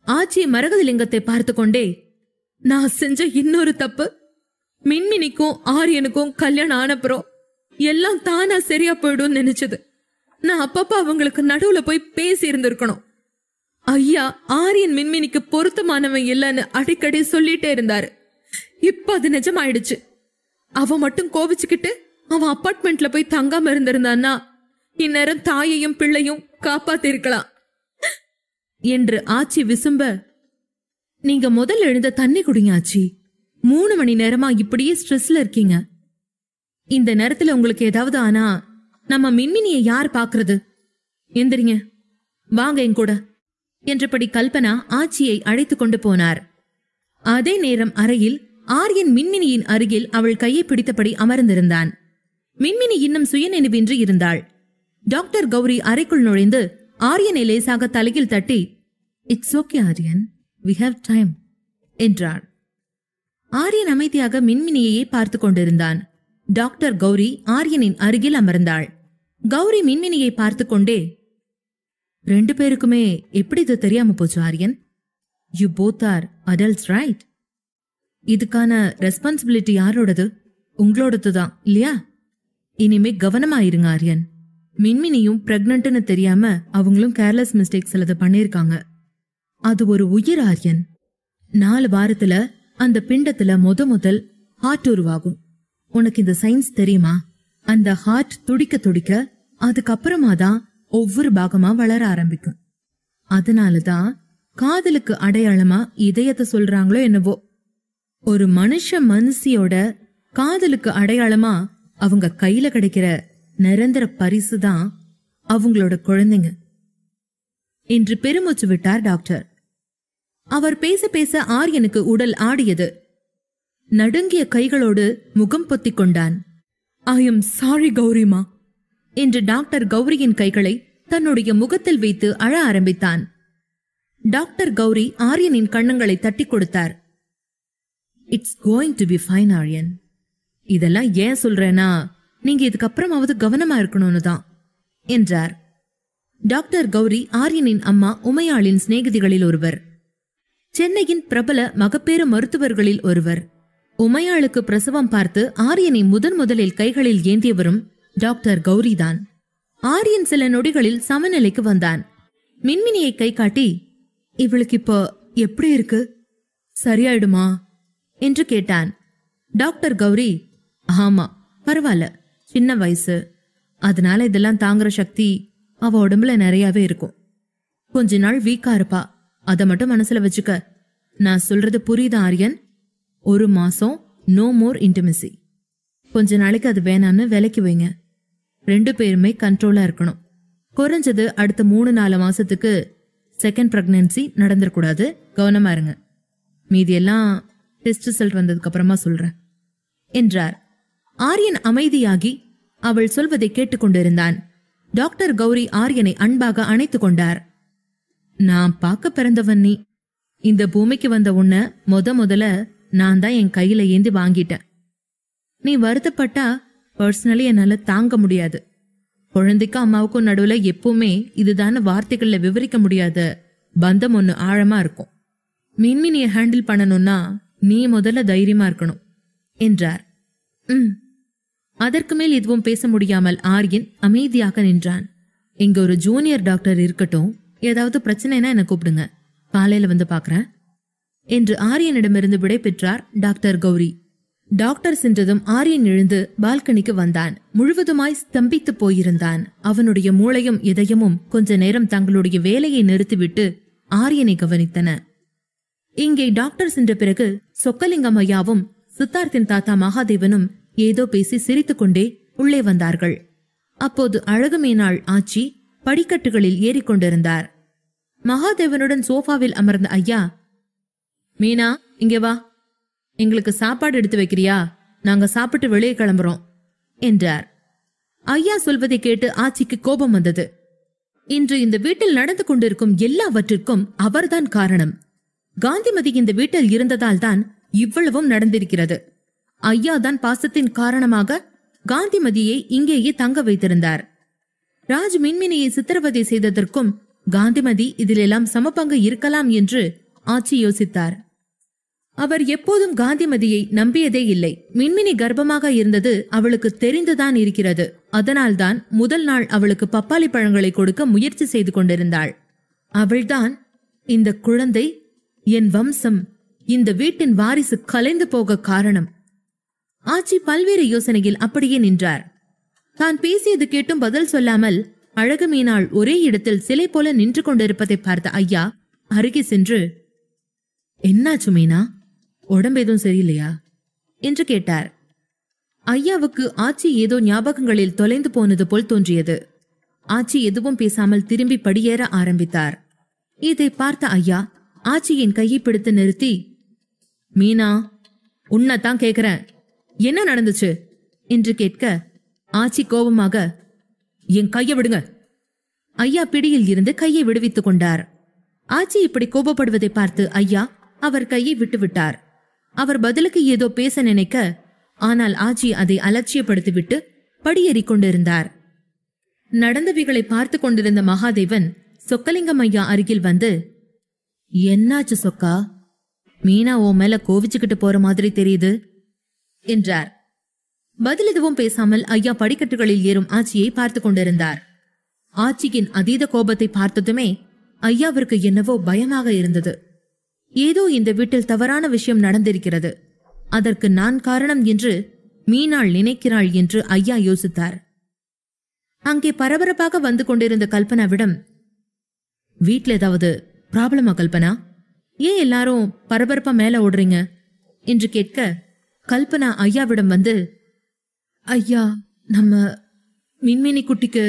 ஆச்சி மரகதலிங்கத்தை பார்த்து கொண்டே, நான் செஞ்ச இன்னொரு தப்பு, மின்மினிக்கும் ஆரியனுக்கும் கல்யாணம் ஆனப்புறம் எல்லாம் தானா சரியா போயிடும் நினைச்சது. நான் அப்பப்ப அவங்களுக்கு நடுவுல போய் பேசி இருந்திருக்கணும். ஐயா ஆரியன் மின்மினிக்கு பொருத்தமானவன் இல்லன்னு அடிக்கடி சொல்லிட்டே இருந்தாரு. இப்ப அது நிஜமாயிடுச்சு. அவன் மட்டும் கோபிச்சுக்கிட்டு அவன் அப்பார்ட்மெண்ட்ல போய் தங்காம இருந்திருந்தான்னா இந்நேரம் தாயையும் பிள்ளையும் காப்பாத்திருக்கலாம் என்று ஆச்சி விசும்ப, நீங்க முதல்ல எழுந்த தண்ணி குடிங்க ஆச்சி, 3 மணி நேரமா இப்படியே ஸ்ட்ரெஸ்ல இருக்கீங்க, இந்த நேரத்துல உங்களுக்கு ஏதாவது ஆனா நம்ம மின்மினியை யார் பாக்குறது, எந்திரிங்க, வாங்க என் கூட என்றபடி கல்பனா ஆச்சியை அழைத்து கொண்டு போனார். அதே நேரம் அறையில் ஆரியன் மின்மினியின் அருகில் அவள் கையை பிடித்தபடி அமர்ந்திருந்தான். மின்மினி இன்னும் சுயநினைவின்றி இருந்தாள். டாக்டர் கௌரி அறைக்குள் நுழைந்து ஆரியனை லேசாக தலையில் தட்டி, it's okay Aryan, we have time என்றார். ஆரியன் அமைதியாக மின்மினியையே பார்த்து கொண்டிருந்தான். டாக்டர் கௌரி ஆரியனின் அருகில் அமர்ந்தாள். கௌரி மின்மினியை பார்த்து கொண்டே, 2 பேருக்குமே எப்படி இது தெரியாம போச்சு Aryan? You both are adults right? இதுக்கான ரெஸ்பான்சிபிலிட்டி யாரோடது? உங்களோடது தான் இல்லையா? இனிமே கவனமா இருங்க ஆரியன். மின்மினியும் பிரெக்னன்ட்னு தெரியாம அவங்களும் கேர்லெஸ் மிஸ்டேக்ஸ் சிலது பண்ணிருக்காங்க. அது ஒரு உயிர் ஆரியன். 4 வாரத்துல அந்த பிண்டத்துல முதல் ஹார்ட் உருவாகும். உனக்கு இந்த சயின்ஸ் தெரியுமா? அந்த ஹார்ட் துடிக்க துடிக்க அதுக்கப்புறமா தான் ஒவ்வொரு பாகமா வளர ஆரம்பிக்கும். அதனாலதான் காதலுக்கு அடையாளமா இதயத்தை சொல்றாங்களோ என்னவோ. ஒரு மனுஷியோட காதலுக்கு அடையாளமா அவங்க கையில கிடைக்கிற நிரந்தர பரிசு தான் அவங்களோட குழந்தைங்க என்று பெருமூச்சு விட்டார் டாக்டர். அவர் பேச பேச ஆரியனுக்கு உடல் ஆடியது. நடுங்கிய கைகளோடு முகம் பொத்திக் கொண்டான். ஐ எம் சாரி கௌரிமா என்று டாக்டர் கௌரியின் கைகளை தன்னுடைய முகத்தில் வைத்து அழ ஆரம்பித்தான். டாக்டர் கௌரி ஆரியனின் கண்ணங்களை தட்டி கொடுத்தார். It's going to be fine Aryan. இதெல்லாம் ஏன் சொல்றேன்னா நீங்க இதுக்கப்புறமாவது கவனமா இருக்கணும்னு தான் என்றார். டாக்டர் கௌரி ஆரியனின் அம்மா உமையாளின் சிநேகிதிகளில் ஒருவர். சென்னையின் பிரபல மகப்பேறு மருத்துவர்களில் ஒருவர். உமையாளுக்கு பிரசவம் பார்த்து ஆரியனை முதலில் கைகளில் ஏந்தியவரும் டாக்டர் கௌரிதான். ஆரியன் சில நொடிகளில் சமநிலைக்கு வந்தான். மின்மினியை கை காட்டி, இவளுக்கு இப்போ எப்படி இருக்கு, சரியாயிடுமா என்று கேட்டான். டாக்டர் கௌரி, ஆமா பரவாயில்ல, சின்ன வயசு, அதனால இதெல்லாம் தாங்குற சக்தி அவ உடம்புல நிறையவே இருக்கும். கொஞ்ச நாள் வீக்கா இருப்பா, அத மட்டும் மனசுல வச்சுக்க. நான் சொல்றது புரியுதா ஆரியன்? 1 மாசம் நோ மோர் இன்டிமசி. கொஞ்ச நாளைக்கு அது வேணான்னு விலக்கி வைங்க. 2 பேருமே கண்ட்ரோலா இருக்கணும். குறைஞ்சது அடுத்த 3-4 மாசத்துக்கு செகண்ட் பிரெக்னன்சி நடந்துடக்கூடாது. கவனமா இருங்க. மீதியெல்லாம் டெஸ்ட் ரிசல்ட் வந்ததுக்கு அப்புறமா சொல்றேன் என்றார். ஆரியன் அமைதியாகி அவள் சொல்வதை கேட்டுக்கொண்டிருந்தான். டாக்டர் கௌரி ஆரியனை அன்பாக அணைத்து கொண்டார். நான் பார்க்க பிறந்தவன் நீ. இந்த பூமிக்கு வந்த உன்னை முதல்ல நான் தான் என் கையில ஏந்தி வாங்கிட்டேன். நீ வருத்தப்பட்டா பர்சனலி என்னால தாங்க முடியாது. குழந்தைக்கும் அம்மாவுக்கும் நடுவுல எப்பவுமே இதுதான வார்த்தைகள்ல விவரிக்க முடியாத பந்தம் ஒண்ணு ஆழமா இருக்கும். மின்மினிய ஹேண்டில் பண்ணணும்னா நீ முதல்ல தைரியமா இருக்கணும் என்றார். அதற்கு மேல் எதுவும் பேச முடியாமல் ஆரியன் அமைதியாக நின்றான். இங்க ஒரு ஜூனியர் டாக்டர் இருக்கட்டும், ஏதாவது பிரச்சனைனா என்ன கூப்பிடுங்க, காலையில வந்து பாக்குறேன் என்று ஆரியனிடமிருந்து விடை பெற்றார் டாக்டர் கௌரி. டாக்டர் சென்றதும் ஆரியன் எழுந்து பால்கனிக்கு வந்தான். முழுவதுமாய் ஸ்தம்பித்து போயிருந்தான். அவனுடைய மூளையும் இதயமும் கொஞ்ச நேரம் தங்களுடைய வேலையை நிறுத்திவிட்டு ஆரியனை கவனித்தன. இங்கே டாக்டர் சென்ற பிறகு சொக்கலிங்கம் ஐயாவும் சித்தார்த்தின் தாத்தா மகாதேவனும் ஏதோ பேசி சிரித்துக்கொண்டே உள்ளே வந்தார்கள். அப்போது அழகுமேனாள் ஆச்சி படிக்கட்டுகளில் ஏறிக்கொண்டிருந்தார். மகாதேவனுடன் சோஃபாவில் அமர்ந்த ஐயா, மீனா இங்கே வா, எங்களுக்கு சாப்பாடு எடுத்து வைக்கிறியா? நாங்க சாப்பிட்டு வெளியே கிளம்புறோம் என்றார். ஐயா சொல்வதை கேட்டு ஆச்சிக்கு கோபம் வந்தது. இன்று இந்த வீட்டில் நடந்து கொண்டிருக்கும் எல்லாவற்றிற்கும் அவர்தான் காரணம். காந்திமதி இந்த வீட்டில் இருந்ததால் தான் இவ்வளவும் நடந்திருக்கிறது. ஐயா தான் பாசத்தின் காரணமாக காந்திமதியை இங்கேயே தங்க வைத்திருந்தார். ராஜ் மின்மினியை சித்திரவதை செய்ததற்கும் காந்திமதி இதிலெல்லாம் சமபங்கு இருக்கலாம் என்று ஆச்சி யோசித்தார். அவர் எப்போதும் காந்திமதியை நம்பியதே இல்லை. மின்மினி கர்ப்பமாக இருந்தது அவளுக்கு தெரிந்துதான் இருக்கிறது. அதனால்தான் முதல் நாள் அவளுக்கு பப்பாளி பழங்களை கொடுக்க முயற்சி செய்து கொண்டிருந்தாள். அவள்தான் இந்த குழந்தை, என் வம்சம், இந்த வீட்டின் வாரிசு கலைந்து போக காரணம். ஆச்சி பல்வேறு யோசனையில் அப்படியே நின்றார். தான் பேசியது கேட்டும் பதில் சொல்லாமல் அழகு மீனாள் ஒரே இடத்தில் சிலை போல நின்று கொண்டிருப்பதை பார்த்த ஐயா அருகே சென்று, என்னாச்சு மீனா, உடம்பு எதுவும் சரியில்லையா என்று கேட்டார். ஐயாவுக்கு ஆச்சி ஏதோ ஞாபகங்களில் தொலைந்து போனது போல் தோன்றியது. ஆச்சி எதுவும் பேசாமல் திரும்பி படியேற ஆரம்பித்தார். இதை பார்த்த ஐயா ஆச்சியின் கையை பிடித்து நிறுத்தி, மீனா, உன்னதான் கேக்குறேன், என்ன நடந்துச்சு என்று கேட்க ஆச்சி கோபமாக, என் கையை விடுங்க. ஐயா பிடியில் இருந்து கையை விடுவித்துக் கொண்டார். ஆச்சி இப்படி கோபப்படுவதை பார்த்து ஐயா அவர் கையை விட்டுவிட்டார். அவர் பதிலுக்கு ஏதோ பேச நினைக்க, ஆனால் ஆச்சி அதை அலட்சியப்படுத்திவிட்டு படியேறிக் கொண்டிருந்தார். நடந்தவைகளை பார்த்து கொண்டிருந்த மகாதேவன் சொக்கலிங்கம் ஐயா அருகில் வந்து, என்னாச்சு சொக்கா, மீனா உன் மேல கோவிச்சுக்கிட்டு போற மாதிரி தெரியுது என்றார். பதில் எதுவும் பேசாமல் ஐயா படிக்கட்டுகளில் ஏறும் ஆச்சியை பார்த்து கொண்டிருந்தார். ஆச்சியின் அதீத கோபத்தை பார்த்ததுமே ஐயாவிற்கு என்னவோ பயமாக இருந்தது. ஏதோ இந்த வீட்டில் தவறான விஷயம் நடந்திருக்கிறது, அதற்கு நான் காரணம் என்று மீனாள் நினைக்கிறாள் என்று ஐயா யோசித்தார். அங்கே பரபரப்பாக வந்து கொண்டிருந்த கல்பனாவிடம், வீட்ல ஏதாவது ப்ராப்ளமா கல்பனா? ஏன் எல்லாரும் பரபரப்பா மேல ஓடுறீங்க என்று கேட்க, கல்பனா ஐயாவிடம் வந்து, ஐயா, நம்ம மின்மினி குட்டிக்கு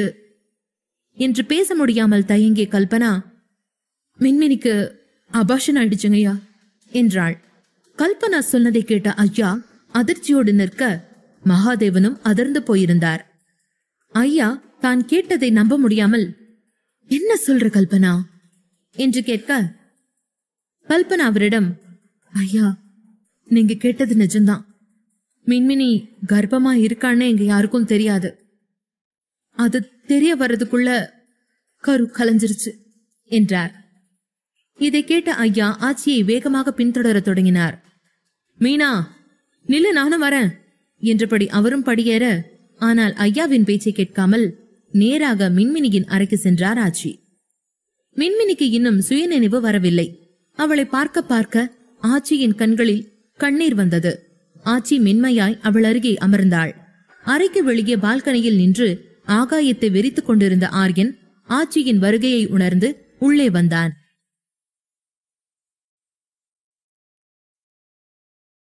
என்று பேச முடியாமல் தயங்கிய கல்பனா, மின்மினிக்கு அபாஷன் ஆயிடுச்சுங்கய்யா என்றாள். கல்பனா சொன்னதை கேட்ட ஐயா அதிர்ச்சியோடு நிற்க, மகாதேவனும் அதிர்ந்து போயிருந்தார். ஐயா தான் கேட்டதை நம்ப முடியாமல், என்ன சொல்ற கல்பனா என்று கேட்க, கல்பனா அவரிடம், ஐயா, நீங்க கேட்டது நிஜம்தான். மின்மினி கர்ப்பமா இருக்கான்னு எங்க யாருக்கும் தெரியாது. அது தெரிய வர்றதுக்குள்ள கரு கலைஞ்சிருச்சு என்றார். இதை கேட்ட ஐயா ஆச்சியை வேகமாக பின்தொடர தொடங்கினார். மீனா நில்லு, நானும் வரேன் என்றபடி அவரும் படியேற, ஆனால் ஐயாவின் பேச்சை கேட்காமல் நேராக மின்மினியின் அறைக்கு சென்றார் ஆச்சி. மின்மினிக்கு இன்னும் சுயநினைவு வரவில்லை. அவளை பார்க்க பார்க்க ஆச்சியின் கண்களில் கண்ணீர் வந்தது. ஆச்சி மென்மையாய் அவள் அருகே அமர்ந்தாள். அறைக்கு வெளியே பால்கனியில் நின்று ஆகாயத்தை வெறித்துக் கொண்டிருந்த ஆரியன் ஆச்சியின் வருகையை உணர்ந்து உள்ளே வந்தான்.